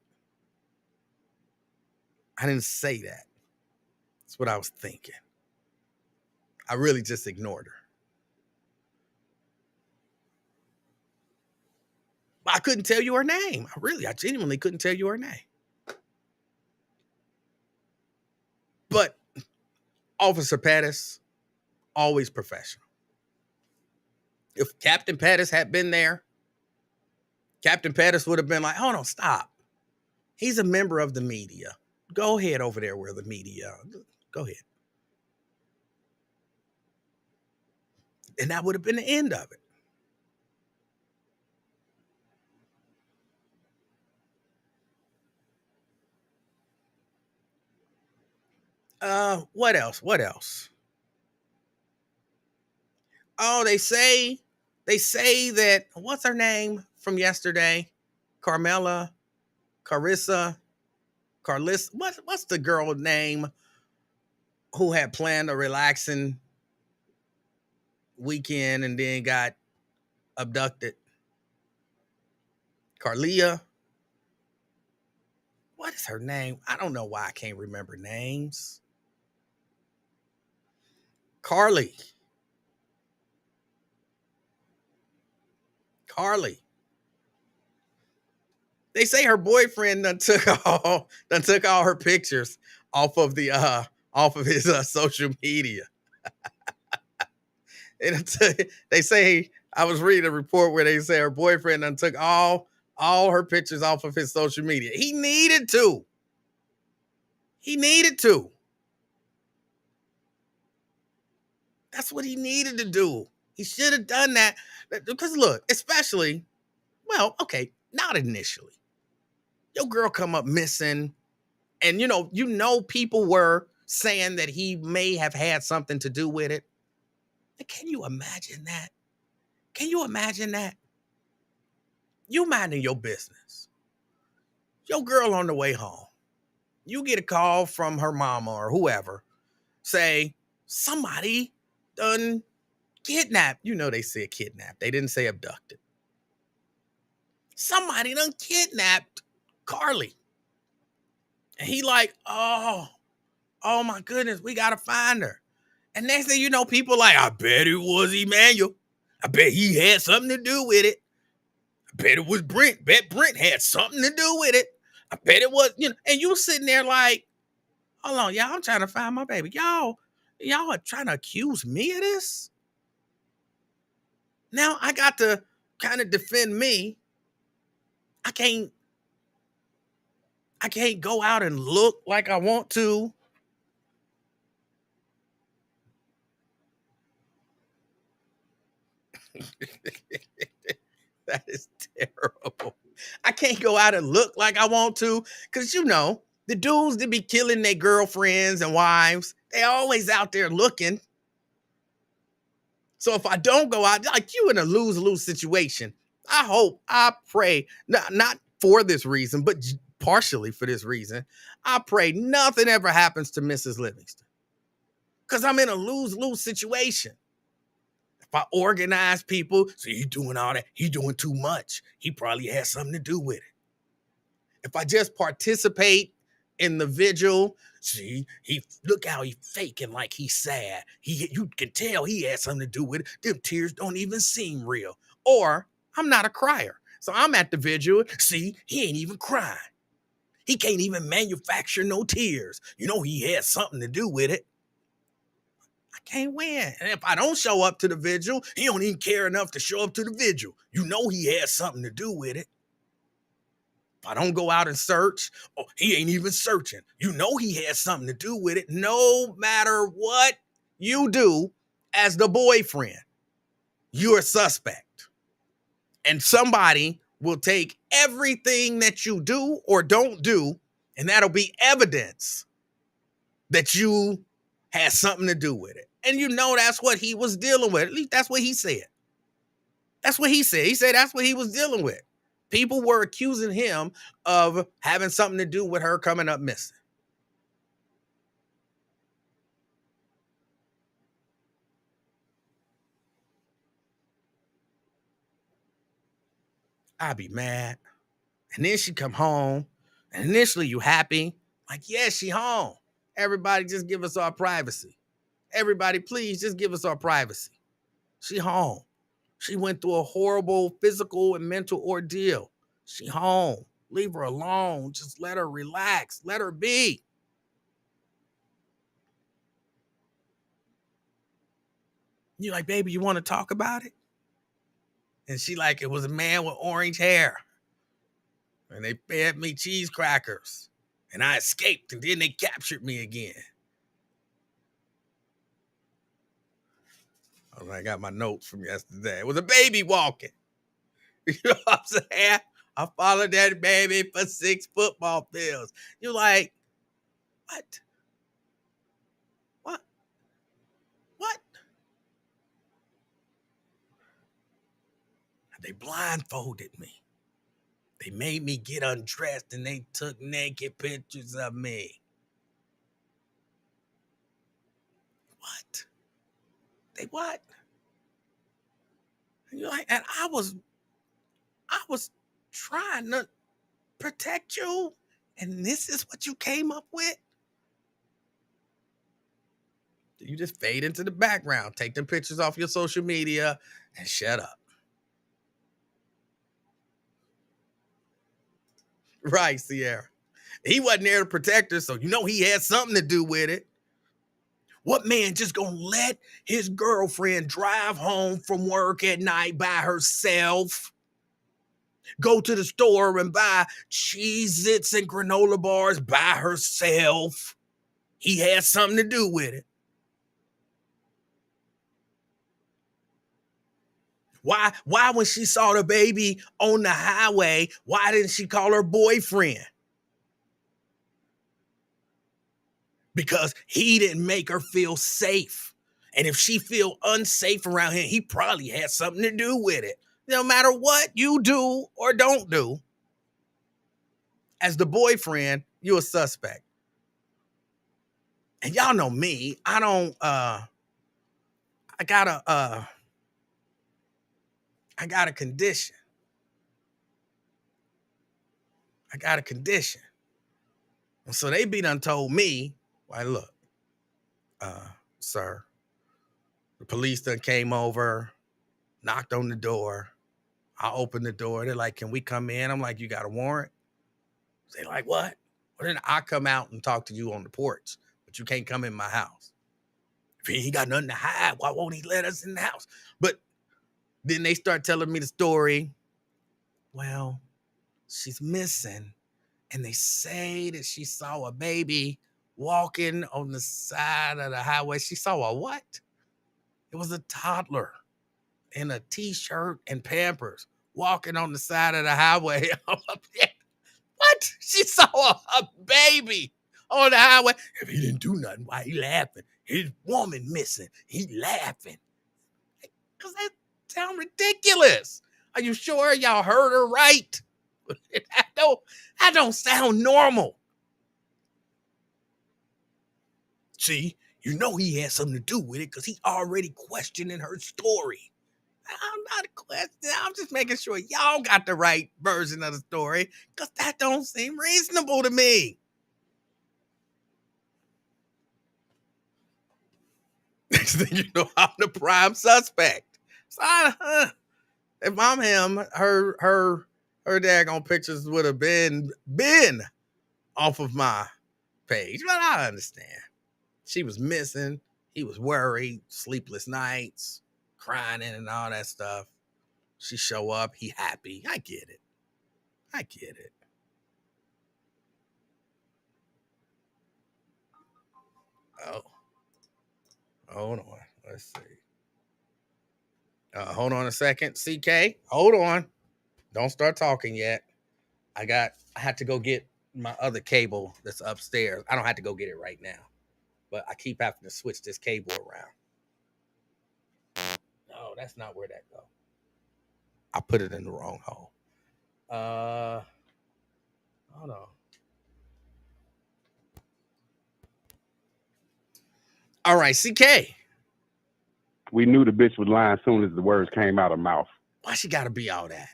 That's what I was thinking. I really just ignored her. But I couldn't tell you her name. I genuinely couldn't tell you her name. But Officer Pettis, always professional. If Captain Pettis had been there, Captain Pettis would have been like, hold on, stop. He's a member of the media. Go ahead over there where the media, go ahead. And that would have been the end of it. What else? Oh, they say that, what's her name from yesterday? Carissa, what's the girl name who had planned a relaxing weekend and then got abducted? Carlia? What is her name? I don't know why I can't remember names. Carly. They say her boyfriend done took all her pictures off of his social media. They say, I was reading a report where they say her boyfriend done took all her pictures off of his social media. He needed to. That's what he needed to do. He should have done that. Because look, especially, well, okay, not initially. Your girl come up missing, and you know people were saying that he may have had something to do with it. Can you imagine that? You minding your business. Your girl on the way home. You get a call from her mama or whoever, say somebody done kidnapped. They said kidnapped. They didn't say abducted. Somebody done kidnapped Carly. And he like, oh my goodness, we got to find her. And next thing you know, people like, I bet it was Emanuel. I bet he had something to do with it. I bet it was Brent. Bet Brent had something to do with it. I bet it was, and you sitting there like, hold on, y'all, I'm trying to find my baby. Y'all are trying to accuse me of this? Now I got to kind of defend me. I can't go out and look like I want to. That is terrible. I can't go out and look like I want to, because the dudes that be killing their girlfriends and wives, they always out there looking. So if I don't go out, like, you in a lose-lose situation. I pray, not for this reason, but partially for this reason, I pray nothing ever happens to Mrs. Livingston. Because I'm in a lose-lose situation. If I organize people, so he's doing all that, he's doing too much. He probably has something to do with it. If I just participate in the vigil, see, look how he's faking like he's sad. You can tell he had something to do with it. Them tears don't even seem real. Or I'm not a crier. So I'm at the vigil. See, he ain't even crying. He can't even manufacture no tears. He had something to do with it. I can't win. And if I don't show up to the vigil, he don't even care enough to show up to the vigil. He has something to do with it. If I don't go out and search, he ain't even searching. He has something to do with it. No matter what you do as the boyfriend, you're a suspect. And somebody will take everything that you do or don't do, and that'll be evidence that you had something to do with it. And you know that's what he was dealing with. At least that's what he said. That's what he said. He said that's what he was dealing with. People were accusing him of having something to do with her coming up missing. I'd be mad. And then she come home, and initially you happy. Like, yeah, she home. Everybody just give us our privacy. Everybody, please just give us our privacy. She home. She went through a horrible physical and mental ordeal. She home. Leave her alone. Just let her relax. Let her be. You're like, baby, you want to talk about it? And she like, it was a man with orange hair. And they fed me cheese crackers. And I escaped, and then they captured me again. I got my notes from yesterday. It was a baby walking. You know what I'm saying? I followed that baby for 6 football fields. You're like, what? What? What? They blindfolded me. They made me get undressed and they took naked pictures of me. What? They what? And you're like, and I was trying to protect you, and this is what you came up with? You just fade into the background, take them pictures off your social media, and shut up. Right, Sierra. He wasn't there to protect her, so you know he had something to do with it. What man just gonna let his girlfriend drive home from work at night by herself, go to the store and buy Cheez-Its and granola bars by herself? He had something to do with it. Why when she saw the baby on the highway, why didn't she call her boyfriend? Because he didn't make her feel safe. And if she feel unsafe around him, he probably had something to do with it. No matter what you do or don't do, as the boyfriend, you're a suspect. And y'all know me, I got a condition. And so they be done told me, well, look, sir, the police done came over, knocked on the door. I opened the door. They're like, can we come in? I'm like, you got a warrant? They like, what? Well, then I come out and talk to you on the porch, but you can't come in my house. If he ain't got nothing to hide, why won't he let us in the house? But then they start telling me the story. Well, she's missing. And they say that she saw a baby walking on the side of the highway. She saw a what? It was a toddler in a t-shirt and Pampers walking on the side of the highway. What? She saw a baby on the highway. If he didn't do nothing, why he laughing? His woman missing. He laughing. Because that sound ridiculous. Are you sure y'all heard her right? That don't sound normal. See, you know he had something to do with it because he already questioning her story. I'm not questioning. I'm just making sure y'all got the right version of the story because that don't seem reasonable to me. Next thing you know, I'm the prime suspect. So if I'm him, her daggone pictures would have been off of my page. But I understand. She was missing. He was worried, sleepless nights, crying and all that stuff. She show up, he happy. I get it. Oh, hold on. Let's see. Hold on a second. CK, hold on. Don't start talking yet. I had to go get my other cable that's upstairs. I don't have to go get it right now, but I keep having to switch this cable around. No, that's not where that go. I put it in the wrong hole. Hold on. All right, CK. We knew the bitch was lying as soon as the words came out of her mouth. Why she gotta be all that?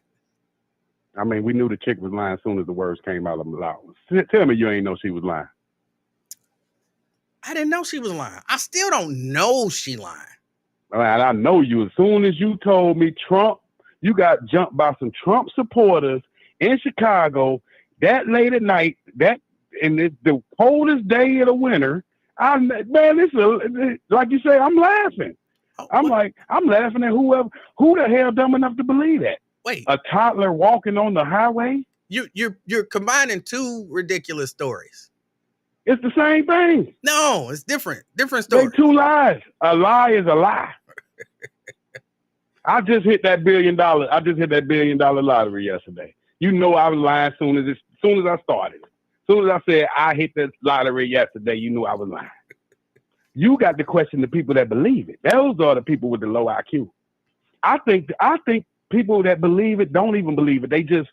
I mean, we knew the chick was lying as soon as the words came out of her mouth. Tell me you ain't know she was lying. I didn't know she was lying. I still don't know she lying. And I know you. As soon as you told me Trump, you got jumped by some Trump supporters in Chicago that late at night, and it's the coldest day of the winter. Like you say, I'm laughing. I'm laughing at who the hell dumb enough to believe that? Wait, a toddler walking on the highway? You're combining two ridiculous stories. It's the same thing. No, it's different. Different stories. They're two lies. A lie is a lie. I just hit that $1 billion. I just hit that $1 billion lottery yesterday. You know I was lying as soon as I started. As soon as I said I hit the lottery yesterday, you knew I was lying. You got to question the people that believe it. Those are the people with the low IQ. I think people that believe it don't even believe it. They just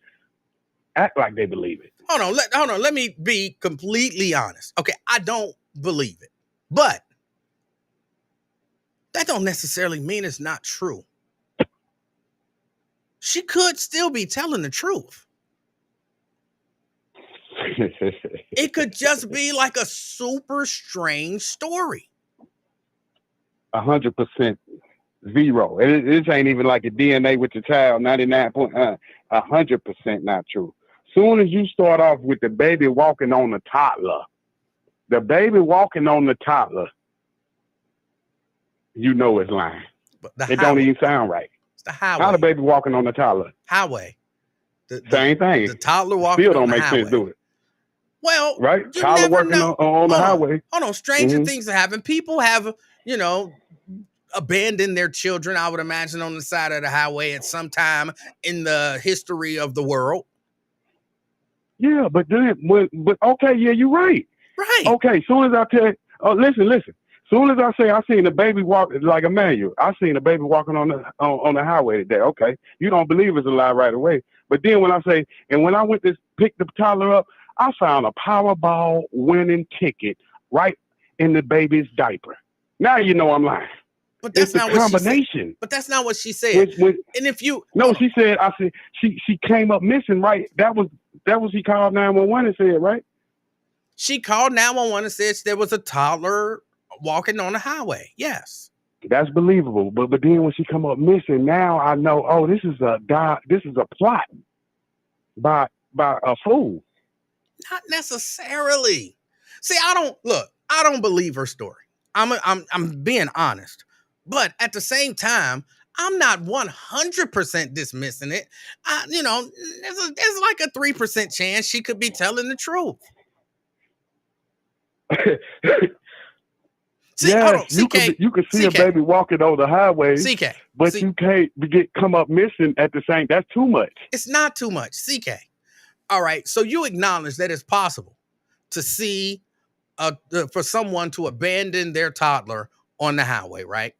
act like they believe it. Hold on. Let me be completely honest. Okay, I don't believe it, but that don't necessarily mean it's not true. She could still be telling the truth. It could just be like a super strange story. 100% zero. It ain't even like a DNA with your child. 100% not true. Soon as you start off with the baby walking on the toddler, you know it's lying. But it don't even sound right. It's the highway. How the baby walking on the toddler? Highway. Same thing. The toddler walking still on don't the make highway. sense, do it? Well, right? Toddler working on the highway. Hold on. Stranger things are happening. People have, abandoned their children, I would imagine, on the side of the highway at some time in the history of the world. Yeah, but okay, yeah, you're right. Right. Okay, soon as I tell listen. Soon as I say I seen a baby walk like Emanuel, I seen a baby walking on the highway today. Okay, you don't believe it's a lie right away. But then when I say, and when I went to pick the toddler up, I found a Powerball winning ticket right in the baby's diaper. Now you know I'm lying. But that's not what she said. But that's not what she said. And if you she said, she came up missing, right? That was she called 911 and said, right? She called 911 and said there was a toddler walking on the highway. Yes. That's believable. But then when she come up missing, now I know, this is a plot by a fool. Not necessarily. See, I don't believe her story. I'm being honest. But at the same time, I'm not 100% dismissing it. There's like a 3% chance she could be telling the truth. See, yes, you can see CK. a baby walking on the highway, CK, but you can't come up missing at the same. That's too much. It's not too much, CK. All right, so you acknowledge that it's possible to see for someone to abandon their toddler on the highway, right?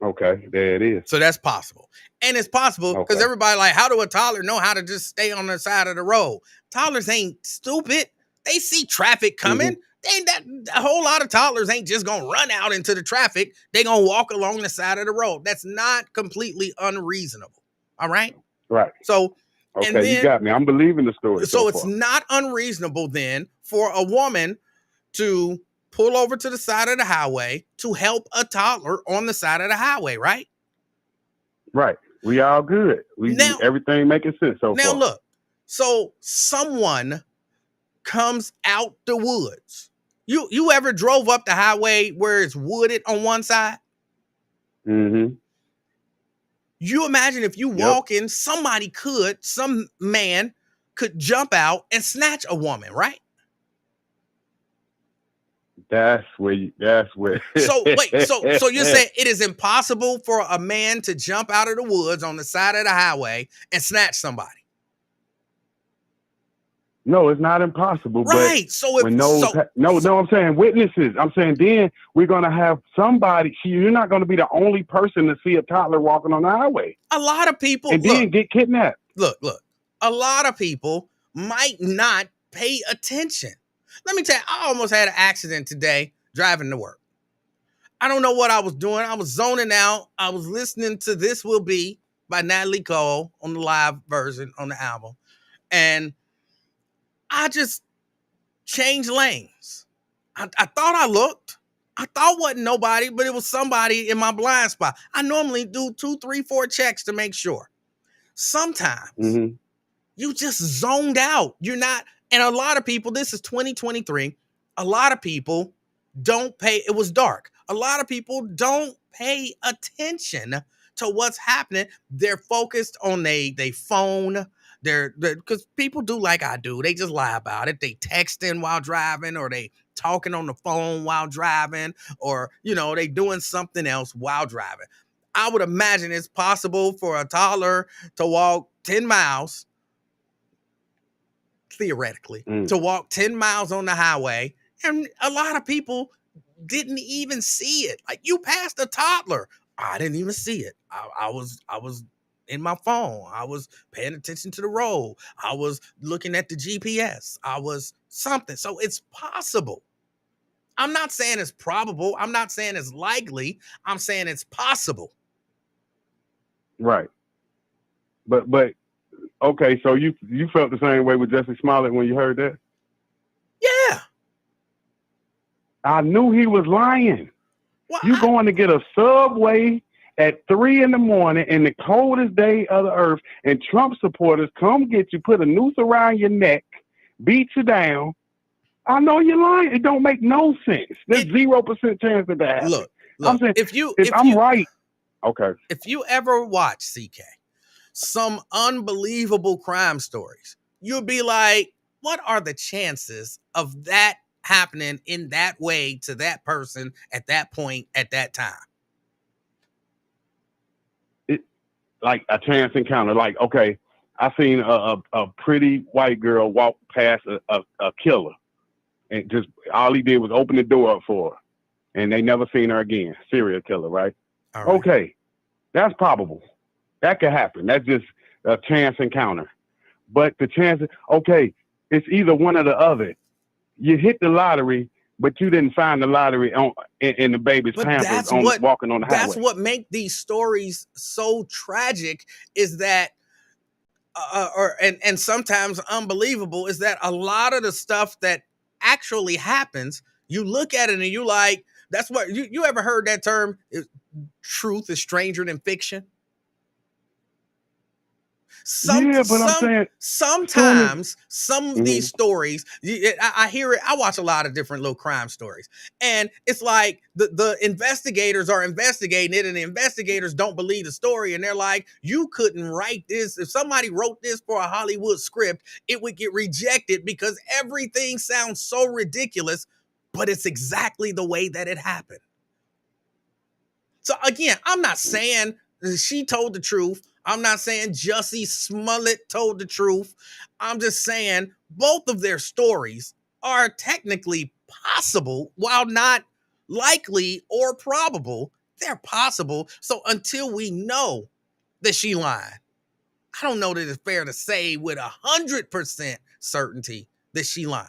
Okay, there it is. So that's possible. And it's possible because everybody like, how do a toddler know how to just stay on the side of the road? Toddlers ain't stupid. They see traffic coming. A whole lot of toddlers ain't just going to run out into the traffic. They going to walk along the side of the road. That's not completely unreasonable. All right? Right. So, okay, you got me. I'm believing the story. So it's not unreasonable then for a woman to pull over to the side of the highway to help a toddler on the side of the highway, right? Right. We all good. Everything making sense so far. Now look, so someone comes out the woods. You ever drove up the highway where it's wooded on one side? Mm-hmm. You imagine if you walk in, some man could jump out and snatch a woman, right? That's where. So wait, so you're saying it is impossible for a man to jump out of the woods on the side of the highway and snatch somebody? No, it's not impossible. Right. But So when I'm saying witnesses. I'm saying then we're gonna have somebody. You're not gonna be the only person to see a toddler walking on the highway. A lot of people and then get kidnapped. Look. A lot of people might not pay attention. Let me tell you, I almost had an accident today driving to work. I don't know what I was doing. I was zoning out. I was listening to This Will Be by Natalie Cole on the live version on the album. And I just changed lanes. I thought I looked. I thought wasn't nobody, but it was somebody in my blind spot. I normally do 2, 3, 4 checks to make sure. Sometimes you just zoned out. You're not, and a lot of people, this is 2023, a lot of people don't pay, it was dark. A lot of people don't pay attention to what's happening. They're focused on they phone. They're because people do like I do. They just lie about it. They texting while driving, or they talking on the phone while driving, or, they doing something else while driving. I would imagine it's possible for a toddler to walk 10 miles, theoretically, to walk 10 miles on the highway, and a lot of people didn't even see it. Like, you passed a toddler. I didn't even see it. I was in my phone. I was paying attention to the road. I was looking at the GPS. I was something. So it's possible. I'm not saying it's probable. I'm not saying it's likely. I'm saying it's possible. Right. But okay, so you felt the same way with Jussie Smollett when you heard that? Yeah. I knew he was lying. Well, you going to get a Subway at 3 a.m. in the coldest day of the earth, and Trump supporters come get you, put a noose around your neck, beat you down. I know you're lying. It don't make no sense. There's 0% chance that happens. Look, I'm saying if I'm right. Okay. If you ever watch CK, some unbelievable crime stories, you'll be like, what are the chances of that happening in that way to that person at that point, at that time? Like a chance encounter. Like, okay, I seen a pretty white girl walk past a killer, and just all he did was open the door up for her, and they never seen her again. Serial killer, right? All right. Okay, that's probable. That could happen. That's just a chance encounter. But the chances, okay, it's either one or the other. You hit the lottery, but you didn't find the lottery in the baby's pampers walking on the highway. That's what makes these stories so tragic, is that, and sometimes unbelievable, is that a lot of the stuff that actually happens, you look at it and you like, that's what, you ever heard that term, truth is stranger than fiction? Sometimes some of these stories, I hear it. I watch a lot of different little crime stories, and it's like the investigators are investigating it, and the investigators don't believe the story, and they're like, you couldn't write this. If somebody wrote this for a Hollywood script, it would get rejected because everything sounds so ridiculous, but it's exactly the way that it happened. So again, I'm not saying she told the truth. I'm not saying Jussie Smollett told the truth. I'm just saying both of their stories are technically possible, while not likely or probable. They're possible. So until we know that she lied, I don't know that it's fair to say with 100% certainty that she lied.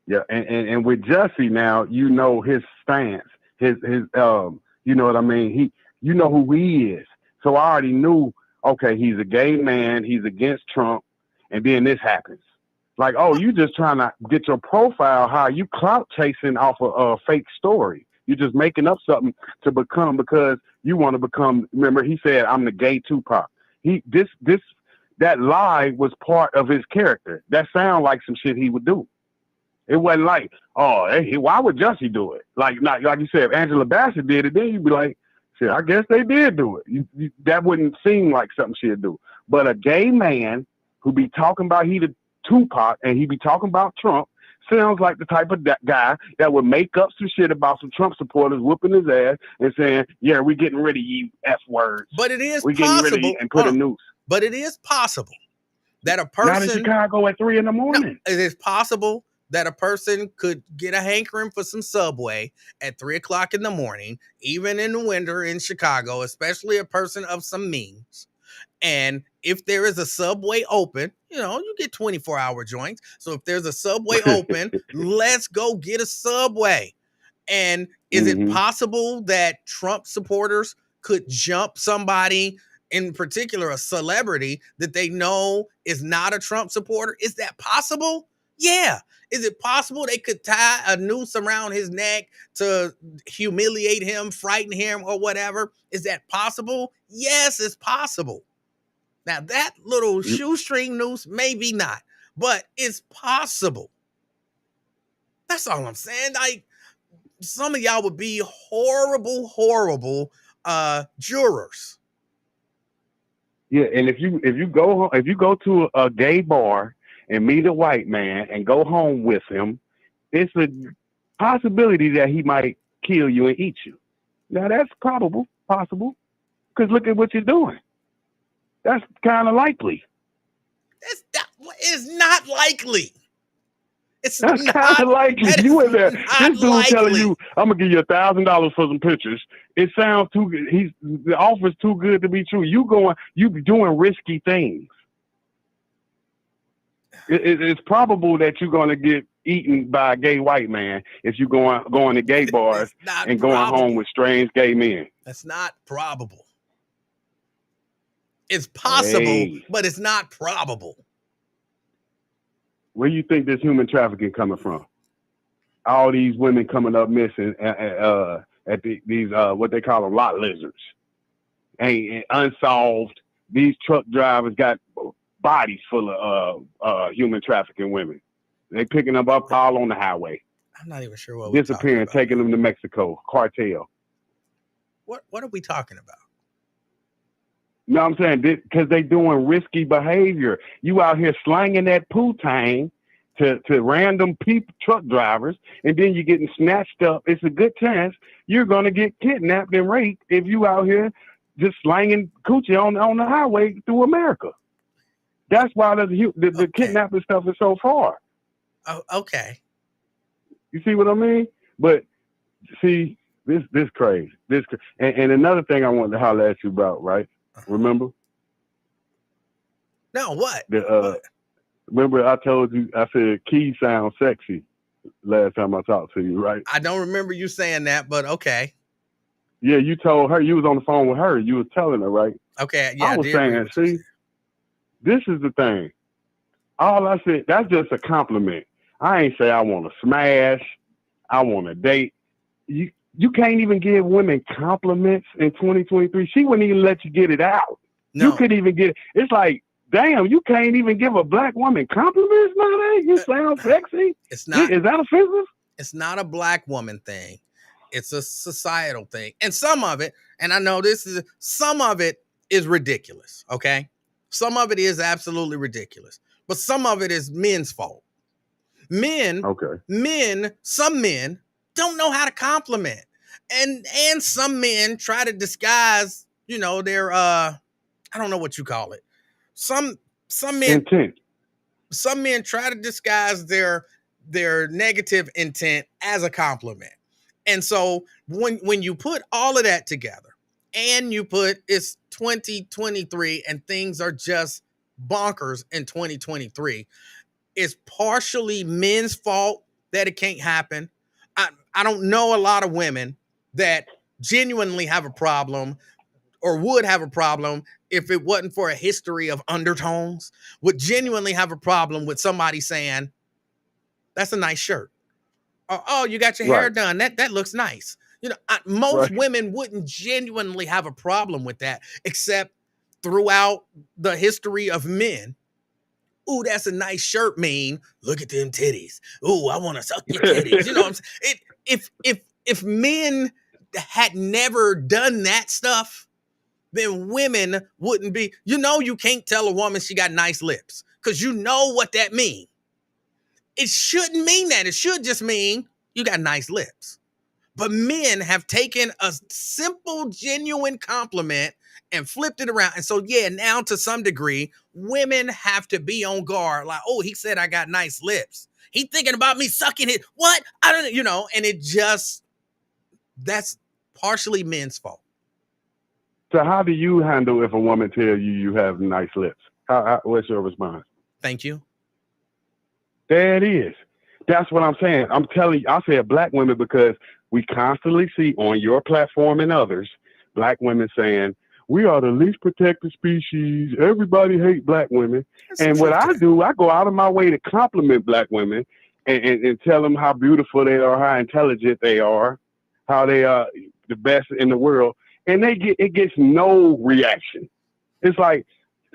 Yeah, and with Jussie now, you know his stance, his you know what I mean? You know who he is. So I already knew, okay, he's a gay man, he's against Trump, and then this happens. Like, oh, you just trying to get your profile high. You clout chasing off a fake story. You're just making up something to become, because you want to become, remember, he said, I'm the gay Tupac. That lie was part of his character. That sound like some shit he would do. It wasn't like, oh, hey, why would Jussie do it? Like you said, if Angela Bassett did it, then you'd be like, I guess they did do it. That wouldn't seem like something she'd do. But a gay man who be talking about he the Tupac and he be talking about Trump, sounds like the type of guy that would make up some shit about some Trump supporters whooping his ass and saying, "Yeah, we're getting rid of you F words. But it is We're getting rid of you," possible. and put a noose. But it is possible that a Not in person. Chicago at 3 a.m. No, it is possible that a person could get a hankering for some Subway at 3:00 in the morning, even in the winter in Chicago, especially a person of some means. And if there is a Subway open, you get 24-hour joints. So if there's a Subway open, let's go get a Subway. And is it possible that Trump supporters could jump somebody, in particular a celebrity, that they know is not a Trump supporter? Is that possible? Yeah. Is it possible they could tie a noose around his neck to humiliate him, frighten him, or whatever? Is that possible? Yes, it's possible. Now, that little shoestring noose, maybe not, but it's possible. That's all I'm saying. Like, some of y'all would be horrible, horrible jurors. Yeah, and if you go to a gay bar and meet a white man and go home with him, it's a possibility that he might kill you and eat you. Now that's possible, because look at what you're doing. That's kind of likely. It's not likely. That's kind of likely. You in there, this dude telling you, "I'm gonna give you $1,000 for some pictures." It sounds too good. The offer's too good to be true. You doing risky things. It's probable that you're gonna get eaten by a gay white man if you going to gay bars and going home with strange gay men. That's not probable. It's possible, but it's not probable. Where you think this human trafficking coming from? All these women coming up missing at these what they call them lot lizards, and unsolved. These truck drivers got bodies full of human trafficking women. They picking them up all on the highway. I'm not even sure what disappearing, taking them to Mexico. Cartel. What are we talking about? No, I'm saying because they doing risky behavior. You out here slanging that poutine to random truck drivers, and then you're getting snatched up. It's a good chance you're gonna get kidnapped and raped if you out here just slanging coochie on the highway through America. That's why the kidnapping stuff is so far. Oh, okay. You see what I mean? But see, this crazy. And another thing I wanted to holler at you about, right? Remember? No, what? Remember I told you, I said Key sounds sexy last time I talked to you, right? I don't remember you saying that, but okay. Yeah, you told her, you was on the phone with her, you was telling her, right? Okay, yeah. I was saying, see, this is the thing. All I said, that's just a compliment. I ain't say I want to smash, I want to date. You can't even give women compliments in 2023. She wouldn't even let you get it out. No. You couldn't even get it. It's like, damn, you can't even give a black woman compliments nowadays? You sound sexy? It's not. Is that offensive? It's not a black woman thing. It's a societal thing. And some of it, and I know some of it is ridiculous, okay? Some of it is absolutely ridiculous. But some of it is men's fault. Some men don't know how to compliment. And some men try to disguise, their I don't know what you call it. Some men intent. Some men try to disguise their negative intent as a compliment. And so when you put all of that together and you put it's 2023 and things are just bonkers in 2023, it's partially men's fault that it can't happen. I don't know a lot of women that genuinely have a problem or would have a problem if it wasn't for a history of undertones, would genuinely have a problem with somebody saying, "That's a nice shirt." Or, "Oh, you got your hair done. That looks nice." Most women wouldn't genuinely have a problem with that, except throughout the history of men. "Ooh, that's a nice shirt," mean, "Look at them titties. Ooh, I want to suck your titties." You know what I'm saying? If men had never done that stuff, then women wouldn't be, you can't tell a woman she got nice lips because you know what that means. It shouldn't mean that. It should just mean you got nice lips. But men have taken a simple, genuine compliment and flipped it around. And so, yeah, now to some degree, women have to be on guard. Like, oh, he said I got nice lips. He thinking about me sucking it. What? I don't, and it just, that's partially men's fault. So how do you handle if a woman tells you have nice lips? What's your response? Thank you. There it is. That's what I'm saying. I'm telling you, I said black women because we constantly see on your platform and others, black women saying, we are the least protected species. Everybody hates black women. And what I do, I go out of my way to compliment black women and tell them how beautiful they are, how intelligent they are, how they are the best in the world. And it gets no reaction. It's like,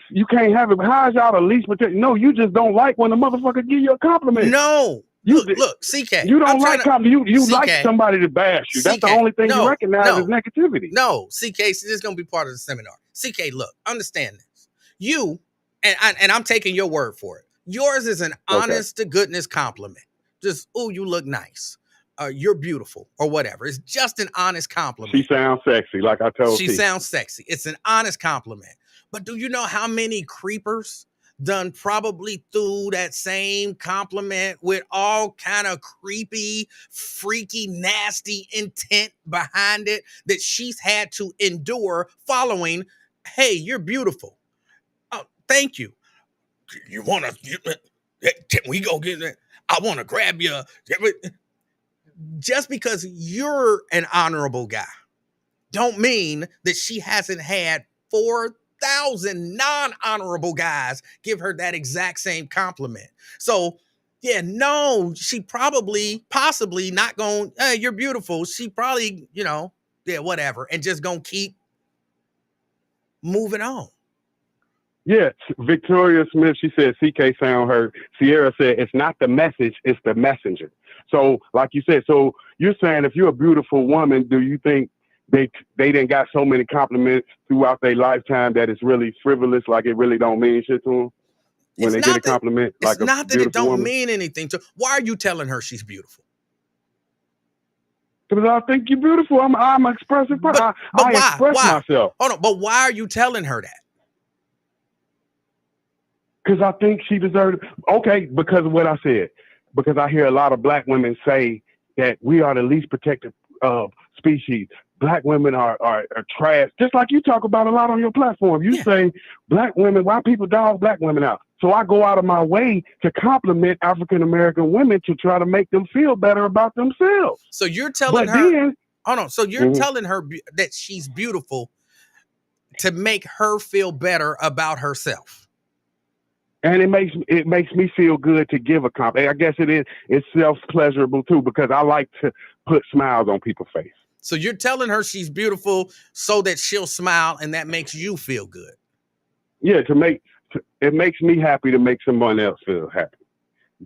you can't have it. How is y'all the least protected? No, you just don't like when a motherfucker give you a compliment. No. Look, CK. You don't like compliment. You CK, like somebody to bash you. That's the only thing you recognize is negativity. No, CK, this is going to be part of the seminar. CK, look, understand this. You, and I'm taking your word for it. Yours is an honest to goodness compliment. Just, oh, you look nice. You're beautiful or whatever. It's just an honest compliment. She sounds sexy, like I told you. She sounds sexy. It's an honest compliment. But do you know how many creepers done probably threw that same compliment with all kind of creepy, freaky, nasty intent behind it that she's had to endure following, hey, you're beautiful. Oh, thank you. You want to, can we go get it? I want to grab you. Just because you're an honorable guy don't mean that she hasn't had 4,000 non-honorable guys give her that exact same compliment. So, yeah, no, she possibly not going, hey, you're beautiful. She probably, whatever, and just going to keep moving on. Yeah, Victoria Smith, she said, CK sound hurt. Sierra said, it's not the message, it's the messenger. So, like you said, so you're saying if you're a beautiful woman, do you think they didn't got so many compliments throughout their lifetime that it's really frivolous, like it really don't mean shit to them when they get a compliment? It's not that it don't mean anything to. Why are you telling her she's beautiful? Because I think you're beautiful. I'm an expressive person. I express myself. Hold on, but why are you telling her that? Because I think she deserved it. Okay, because of what I said. Because I hear a lot of black women say that we are the least protected species. Black women are trash. Just like you talk about a lot on your platform. You say black women, why people dog black women out? So I go out of my way to compliment African-American women to try to make them feel better about themselves. So you're telling her, hold on. So you're telling her that she's beautiful to make her feel better about herself. And it makes me feel good to give a compliment. I guess it's self-pleasurable too, because I like to put smiles on people's face. So you're telling her she's beautiful so that she'll smile, and that makes you feel good. Yeah, it makes me happy to make someone else feel happy.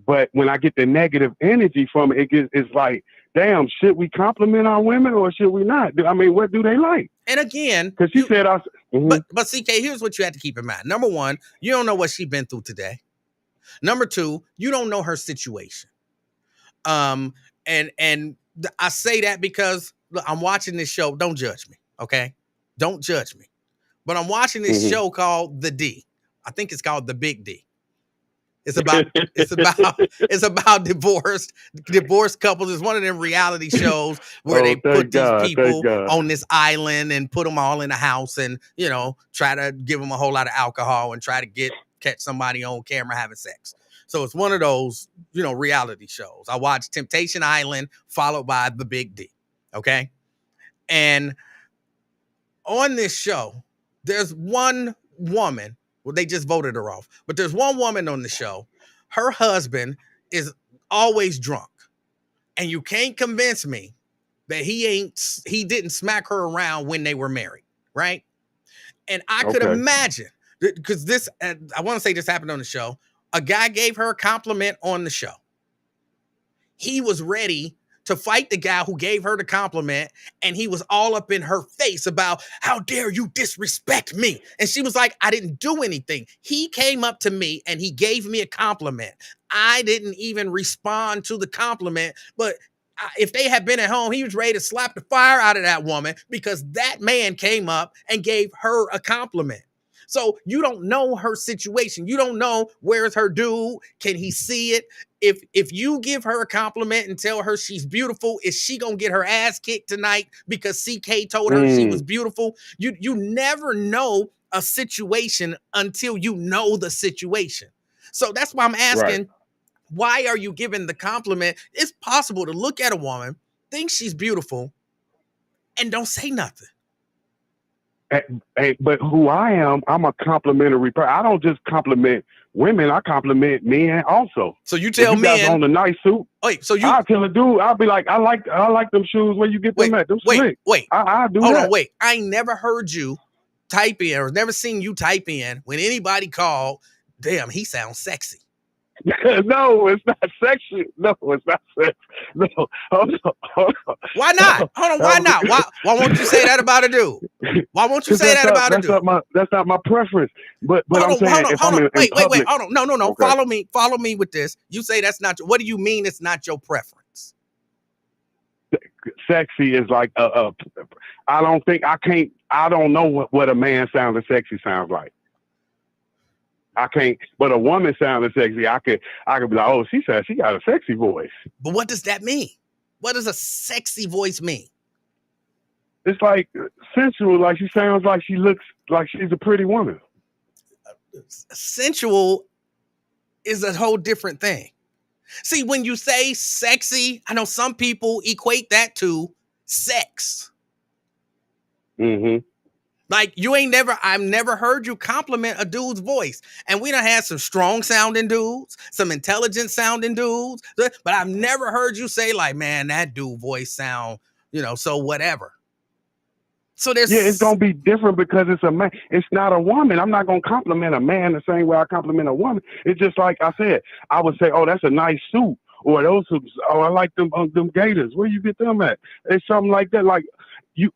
But when I get the negative energy from it, it's like, damn, should we compliment our women or should we not? I mean, what do they like? And again, because she said, but CK, here's what you have to keep in mind. Number one, you don't know what she's been through today. Number two, you don't know her situation. And I say that because look, I'm watching this show. Don't judge me, okay? Don't judge me. But I'm watching this show called The D. I think it's called The Big D. It's about divorced couples. It's one of them reality shows where they put these people on this island and put them all in a house and, try to give them a whole lot of alcohol and try to catch somebody on camera having sex. So it's one of those, reality shows. I watched Temptation Island followed by The Big D. Okay. And on this show, there's one woman. Well, they just voted her off. But there's one woman on the show. Her husband is always drunk. And you can't convince me that he didn't smack her around when they were married, right? And I could imagine, because I want to say this happened on the show. A guy gave her a compliment on the show. He was ready to fight the guy who gave her the compliment, and he was all up in her face about, how dare you disrespect me? And she was like, I didn't do anything. He came up to me and he gave me a compliment. I didn't even respond to the compliment, but if they had been at home, he was ready to slap the fire out of that woman because that man came up and gave her a compliment. So you don't know her situation. You don't know, where's her dude? Can he see it? If you give her a compliment and tell her she's beautiful, is she gonna get her ass kicked tonight because CK told her she was beautiful? You never know a situation until you know the situation. So that's why I'm asking, why are you giving the compliment? It's possible to look at a woman, think she's beautiful, and don't say nothing. Hey, but who I am, I'm a complimentary person. I don't just compliment women, I compliment men also. So you tell men, men on the nice suit. Wait, so you? I'll tell a dude, I'll be like, I like them shoes. Where you get them at? Them slick. I'll do Hold that. on, wait. I ain't never heard you type in, or never seen you type in when anybody called, damn, he sounds sexy. No, it's not sexy. No, it's not sexy. No, hold on. Why not? Hold on, why not? Why won't you say that about a dude? Why won't you say that about a dude? That's not my preference. But I'm saying, wait, hold on. No. Okay. Follow me with this. You say that's not. What do you mean it's not your preference? Sexy is like I don't know what a man sounding sexy sounds like. I can't, but a woman sounding sexy, I could be like, oh, she said she got a sexy voice. But what does that mean? What does a sexy voice mean? It's like sensual, like she sounds like she looks like she's a pretty woman. Sensual is a whole different thing. See, when you say sexy, I know some people equate that to sex. Mm-hmm. Like I've never heard you compliment a dude's voice. And we done had some strong sounding dudes, some intelligent sounding dudes, but I've never heard you say like, man, that dude voice sound, so whatever. So it's going to be different because it's a man. It's not a woman. I'm not going to compliment a man the same way I compliment a woman. It's just like I said, I would say, oh, that's a nice suit. Or those, oh, I like them gators. Where you get them at? It's something like that. Like you,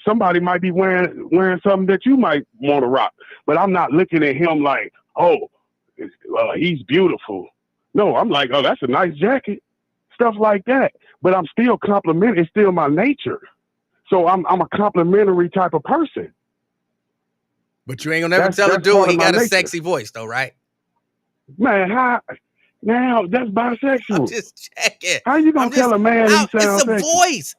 somebody might be wearing something that you might want to rock, but I'm not looking at him like, oh, he's beautiful. No, I'm like, oh, that's a nice jacket, stuff like that. But I'm still complimenting. It's still my nature. So I'm a complimentary type of person. But you ain't gonna never tell a dude he got a sexy voice, though, right? Man, now that's bisexual. I'm just checking. How you gonna tell a man he sounds It's a sexy? voice.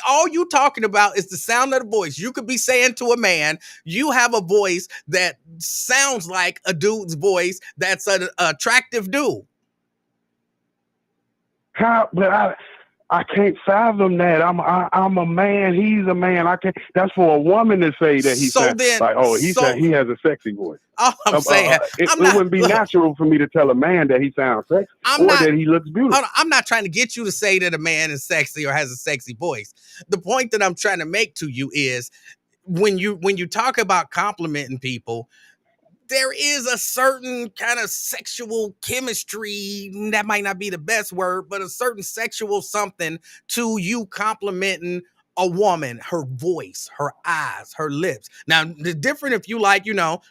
All you talking about is the sound of the voice. You could be saying to a man, you have a voice that sounds like a dude's voice that's an attractive dude. How? But I can't fathom that. I'm a man. He's a man. I can't. That's for a woman to say that he said like, oh, said he has a sexy voice. All I'm saying, it wouldn't be natural for me to tell a man that he sounds sexy that he looks beautiful. I'm not trying to get you to say that a man is sexy or has a sexy voice. The point that I'm trying to make to you is when you talk about complimenting people, there is a certain kind of sexual chemistry, that might not be the best word, but a certain sexual something to you complimenting a woman, her voice, her eyes, her lips. Now, the different if you like,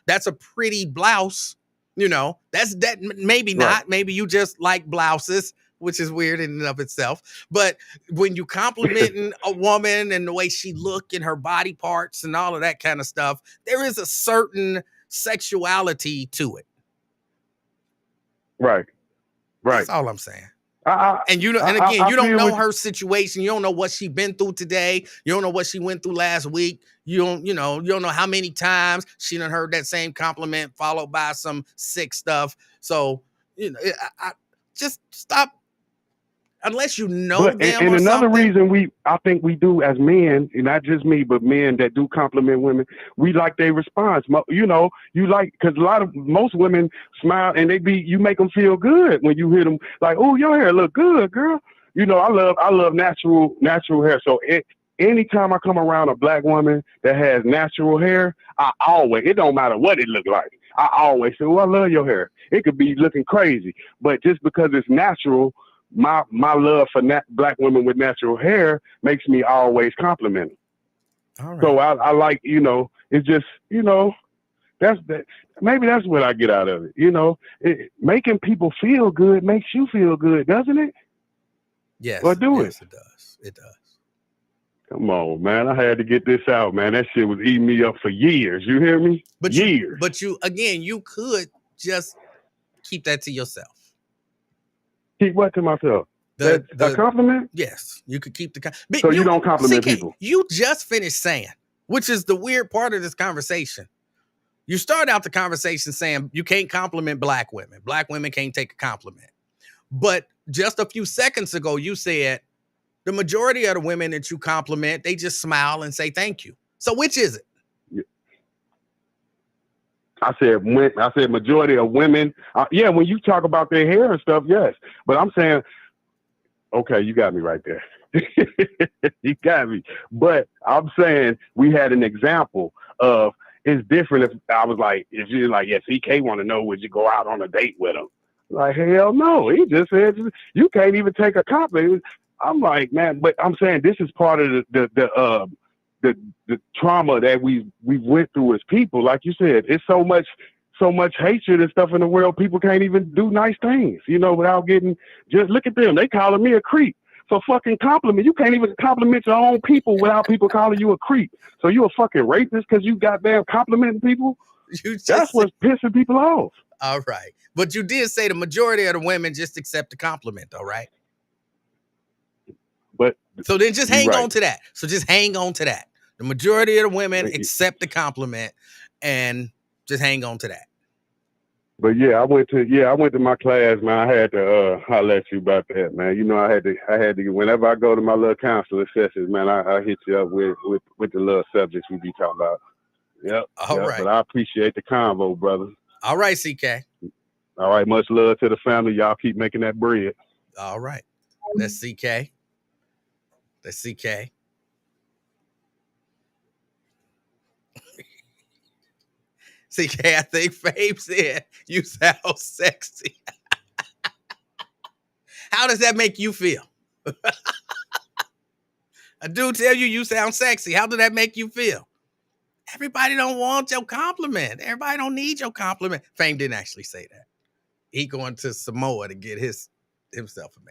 that's a pretty blouse, that's that maybe not. Right. Maybe you just like blouses, which is weird in and of itself. But when you complimenting a woman and the way she look and her body parts and all of that kind of stuff, there is a certain sexuality to it. Right. That's all I'm saying. And you don't know her situation. You don't know what she been through today. You don't know what she went through last week. You don't know how many times she done heard that same compliment followed by some sick stuff. So, I just stop. Unless you know them and another reason I think we do as men, and not just me, but men that do compliment women, we like their response. You like, because most women smile and you make them feel good when you hear them like, oh, your hair look good, girl. I love natural hair. So anytime I come around a black woman that has natural hair, it don't matter what it look like. I always say, oh, I love your hair. It could be looking crazy, but just because it's natural, my love for black women with natural hair makes me always compliment them. All right. So I like, it's just, that's maybe that's what I get out of it. Making people feel good makes you feel good, doesn't it? Yes. Or do it does. It does. Come on, man. I had to get this out, man. That shit was eating me up for years. You hear me? Years. You could just keep that to yourself. Keep what to myself? The compliment? Yes, you could keep the. So you don't compliment people. You just finished saying, which is the weird part of this conversation. You start out the conversation saying you can't compliment black women. Black women can't take a compliment. But just a few seconds ago, you said the majority of the women that you compliment, they just smile and say thank you. So which is it? I said majority of women. Yeah, when you talk about their hair and stuff, yes. But I'm saying, okay, you got me right there. You got me. But I'm saying we had an example of it's different if I was like, if you're like, yeah, CK want to know, would you go out on a date with him? Like, hell no. He just said you can't even take a compliment. I'm like, man, but I'm saying this is part of the trauma that we went through as people. Like you said, it's so much hatred and stuff in the world. People can't even do nice things, without getting, just look at them. They calling me a creep. So fucking compliment. You can't even compliment your own people without people calling you a creep. So you a fucking racist because you goddamn complimenting people? That's what's pissing people off. All right. But you did say the majority of the women just accept the compliment, though, right? But so then just hang on to that. So just hang on to that. The majority of the women accept the compliment and just hang on to that. But yeah, I went to my class, man. I had to holler at you about that, man. I had to whenever I go to my little counseling sessions, man, I hit you up with the little subjects we be talking about. Yep. All right. But I appreciate the convo, brother. All right, CK. All right, much love to the family. Y'all keep making that bread. All right. That's CK. That's CK. CK, I think Fabe said you sound sexy. How does that make you feel? A dude tell you sound sexy. How did that make you feel? Everybody don't want your compliment. Everybody don't need your compliment. Fame didn't actually say that. He going to Samoa to get himself a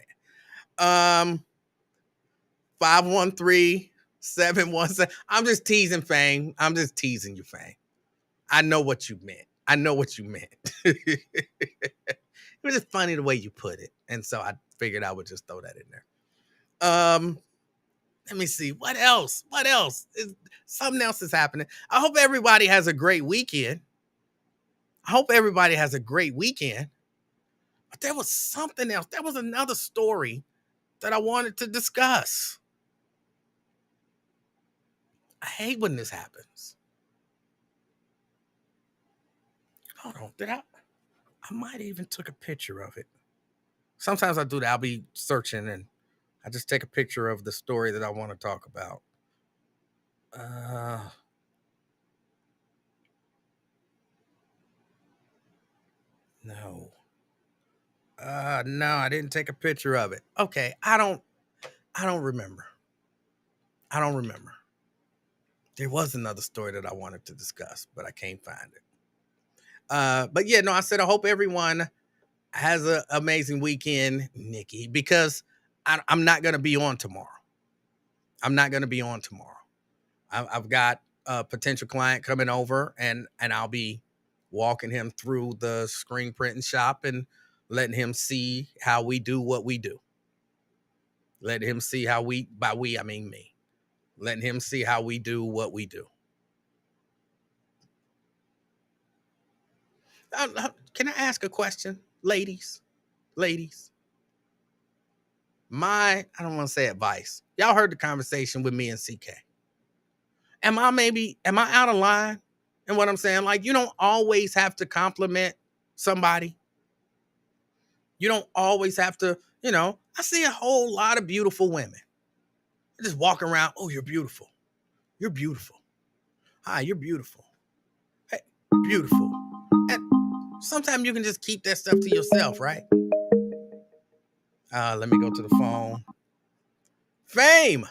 man. 513-717. I'm just teasing Fame. I'm just teasing you, Fame. I know what you meant. It was just funny the way you put it. And so I figured I would just throw that in there. Let me see. What else? Something else is happening. I hope everybody has a great weekend. But there was something else. There was another story that I wanted to discuss. I hate when this happens. Hold on. I might even took a picture of it. Sometimes I do that. I'll be searching and I just take a picture of the story that I want to talk about. No, I didn't take a picture of it. Okay, I don't remember. There was another story that I wanted to discuss, but I can't find it. But yeah, no, I said I hope everyone has an amazing weekend, Nikki, because I'm not going to be on tomorrow. I've got a potential client coming over, and I'll be walking him through the screen printing shop and letting him see how we do what we do. Letting him see how by we, I mean me. Letting him see how we do what we do. Can I ask a question, ladies? I don't want to say advice. Y'all heard the conversation with me and CK. Am I out of line in what I'm saying? Like, you don't always have to compliment somebody. You don't always have to, I see a whole lot of beautiful women. They just walk around, oh, you're beautiful. You're beautiful. Hi, you're beautiful. Hey, beautiful. And sometimes you can just keep that stuff to yourself, right? Let me go to the phone. Fame.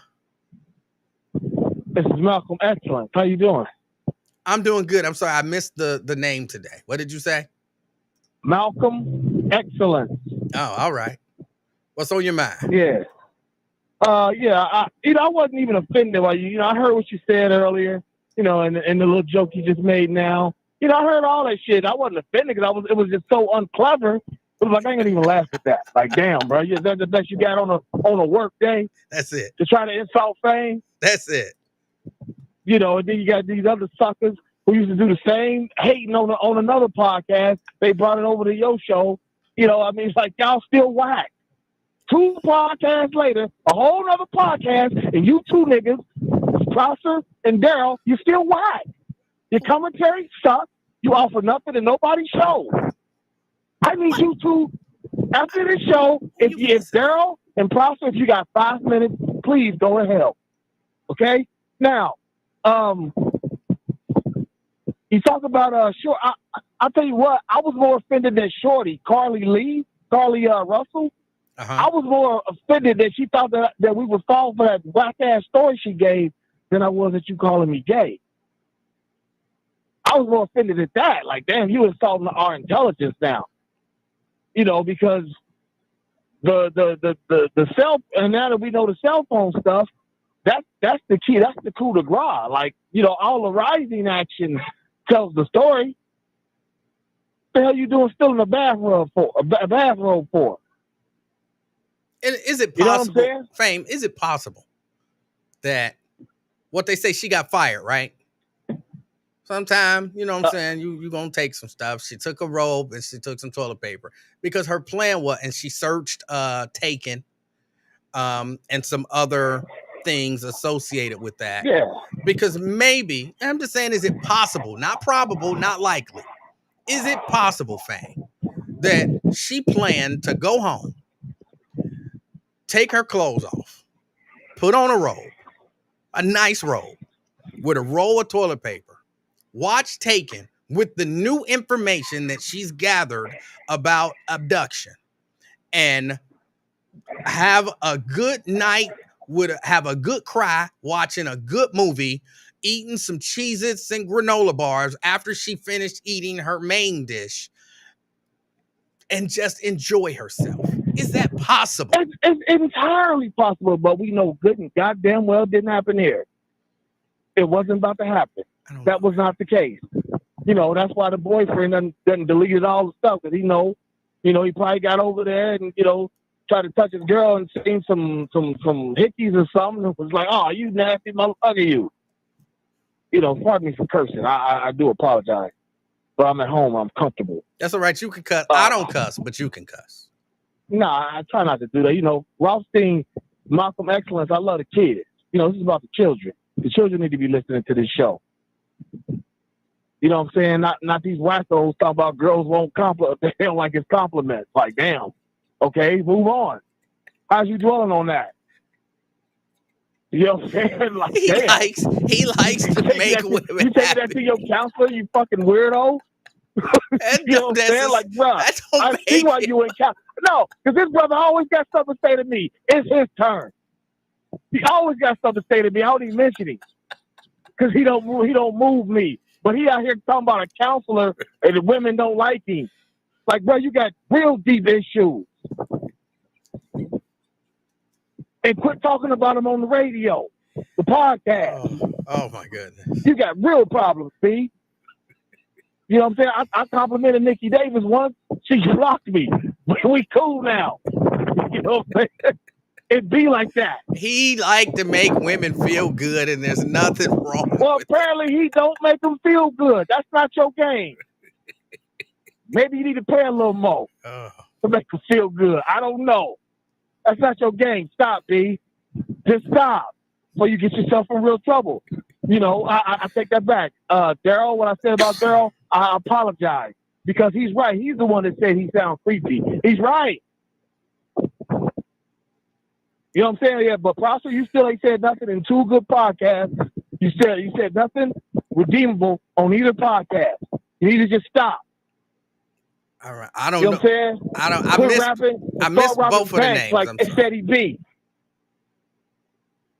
This is Malcolm Excellence. How you doing? I'm doing good. I'm sorry, I missed the name today. What did you say? Malcolm Excellence. Oh, all right. What's on your mind? Yeah. I wasn't even offended by you. I heard what you said earlier, and the little joke you just made now. I heard all that shit. I wasn't offended because it was just so unclever. It was like, I ain't gonna even laugh at that. Like, damn, bro, that's the best you got on a work day. That's it. To try to insult Fame. That's it. And then you got these other suckers who used to do the same, hating on another podcast. They brought it over to your show. It's like y'all still whack. 2 podcasts later, a whole other podcast, and you 2 niggas, Prosser and Daryl, you still whack. Your commentary sucks. You offer nothing and nobody shows. I need you 2 after this show. If Daryl and Prosser, if you got 5 minutes, please go and help. Okay? Now, you talk about Short. I'll tell you what. I was more offended than Shorty, Carly Russell. Uh-huh. I was more offended that she thought that we would fall for that black ass story she gave than I was at you calling me gay. I was more offended at that. Like, damn, you insulting our intelligence now. Because the cell, and now that we know the cell phone stuff, that's the key. That's the coup de grace. Like, all the rising action tells the story. What the hell you doing still in a bathrobe for? And is it possible, Fame, is it possible that what they say, she got fired, right? Sometime, you know what I'm saying, you gonna take some stuff. She took a robe and she took some toilet paper because her plan was, and she searched Taken and some other things associated with that. Yeah. Because maybe, I'm just saying, is it possible, not probable, not likely, is it possible, Fame, that she planned to go home, take her clothes off, put on a robe, a nice robe, with a roll of toilet paper, watch Taken with the new information that she's gathered about abduction, and have a good night, have a good cry, watching a good movie, eating some Cheez-Its and granola bars after she finished eating her main dish, and just enjoy herself? Is that possible? It's entirely possible, but we know good and goddamn well it didn't happen here. It wasn't about to happen. That was not the case. That's why the boyfriend doesn't deleted all the stuff, because he probably got over there and, tried to touch his girl and seen some hickeys or something. It was like, oh, you nasty motherfucker, you. Pardon me for cursing. I do apologize. But I'm at home. I'm comfortable. That's all right. You can cuss. I don't cuss, but you can cuss. Nah, I try not to do that. Rothstein, Malcolm Excellence, I love the kids. This is about the children. The children need to be listening to this show. You know what I'm saying? Not these wackos talk about girls won't compliment. They don't like his compliments. Like, damn. Okay, move on. How's you dwelling on that? You know what I'm saying? Like, he likes to make women You take that to your counselor, you fucking weirdo? You know what I'm saying? Like, bro, I see why you in counselor. No, because this brother always got something to say to me. It's his turn. He always got something to say to me. I don't even mention him. Because he don't move me. But he out here talking about a counselor and the women don't like him. Like, bro, you got real deep issues. And quit talking about him on the radio, the podcast. Oh my goodness. You got real problems, B. You know what I'm saying? I complimented Nikki Davis once. She blocked me. We cool now. You know what I'm saying? It be like that. He like to make women feel good, and there's nothing wrong. Well, apparently he don't make them feel good. That's not your game. Maybe you need to pay a little more to make them feel good. I don't know. That's not your game. Stop, B. Just stop, before you get yourself in real trouble. I take that back. Daryl, what I said about Daryl, I apologize, because he's right. He's the one that said he sounds creepy. He's right. You know what I'm saying? Yeah, but Prosper, you still ain't said nothing in 2 good podcasts. You said nothing redeemable on either podcast. You need to just stop. All right. I don't You know. know what I'm saying? I Quit missed rapping I and missed start robbing both of the banks names. like I'm it's sorry. Eddie B.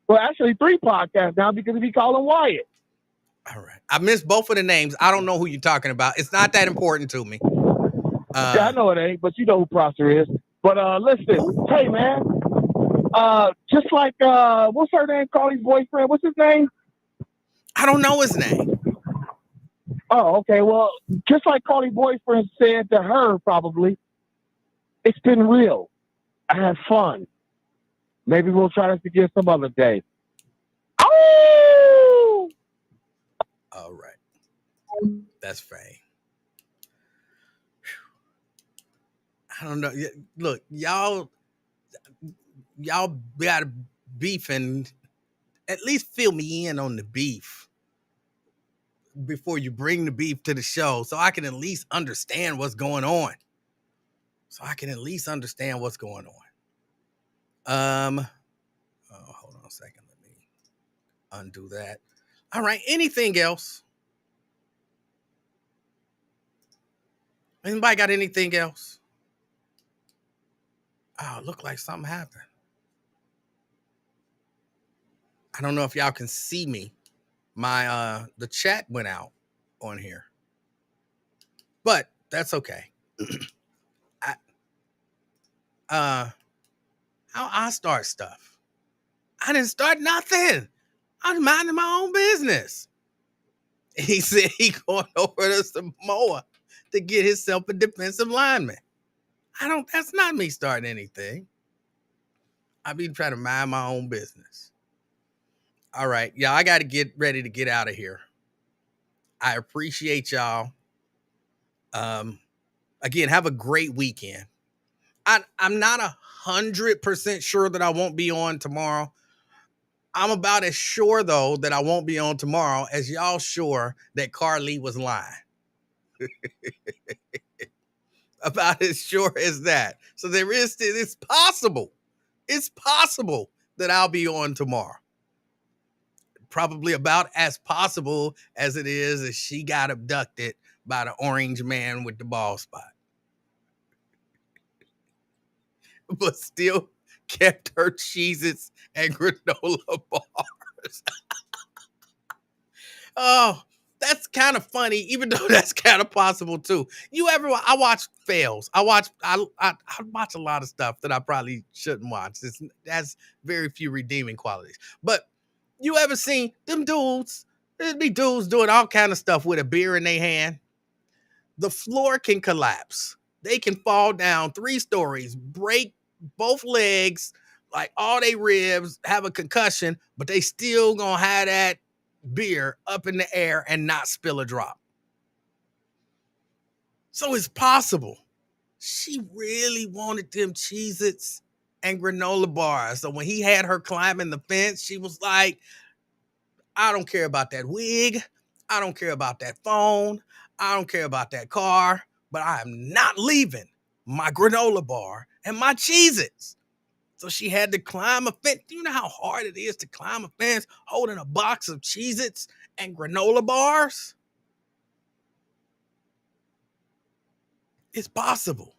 Well, actually 3 podcasts now because he call him Wyatt. All right. I missed both of the names. I don't know who you're talking about. It's not that important to me. Yeah, I know it ain't, but you know who Prosper is. But listen, hey man, just like what's her name? Carly's boyfriend. What's his name? I don't know his name. Oh, okay. Well, just like Carly's boyfriend said to her, probably, it's been real. I had fun. Maybe we'll try this again some other day. Oh! All right. That's fine. I don't know. Look, y'all got beef and at least fill me in on the beef before you bring the beef to the show so I can at least understand what's going on. Hold on a second. Let me undo that. All right. Anything else? Anybody got anything else? Oh, it looked like something happened. I don't know if y'all can see me. My the chat went out on here. But that's okay. How I start stuff. I didn't start nothing. I was minding my own business. He said he going over to Samoa to get himself a defensive lineman. That's not me starting anything. I be trying to mind my own business. All right. Yeah, I got to get ready to get out of here. I appreciate y'all. Again, have a great weekend. I'm not 100% sure that I won't be on tomorrow. I'm about as sure, though, that I won't be on tomorrow as y'all sure that Carly was lying. About as sure as that. So it's possible. It's possible that I'll be on tomorrow. Probably about as possible as it is as she got abducted by the orange man with the bald spot. But still kept her Cheez-Its and granola bars. Oh, that's kind of funny, even though that's kind of possible too. I watch fails. I watch a lot of stuff that I probably shouldn't watch. That's very few redeeming qualities. But you ever seen them dudes? There'd be dudes doing all kind of stuff with a beer in their hand. The floor can collapse. They can fall down 3 stories, break both legs, like all they ribs, have a concussion, but they still gonna have that beer up in the air and not spill a drop. So it's possible. She really wanted them Cheez-Its and granola bars. So when he had her climbing the fence, she was like, I don't care about that wig. I don't care about that phone. I don't care about that car, but I am not leaving my granola bar and my Cheez-Its. So she had to climb a fence. Do you know how hard it is to climb a fence holding a box of Cheez-Its and granola bars? It's possible.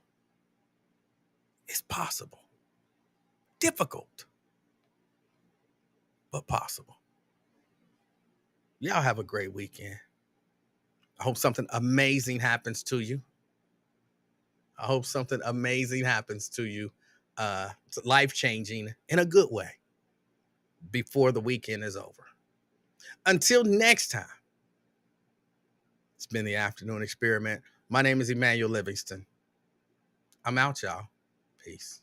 It's possible. Difficult, but possible. Y'all have a great weekend. I hope something amazing happens to you. It's life-changing in a good way before the weekend is over. Until next time, it's been the Afternoon Experiment. My name is Emanuel Livingston. I'm out, y'all. Peace.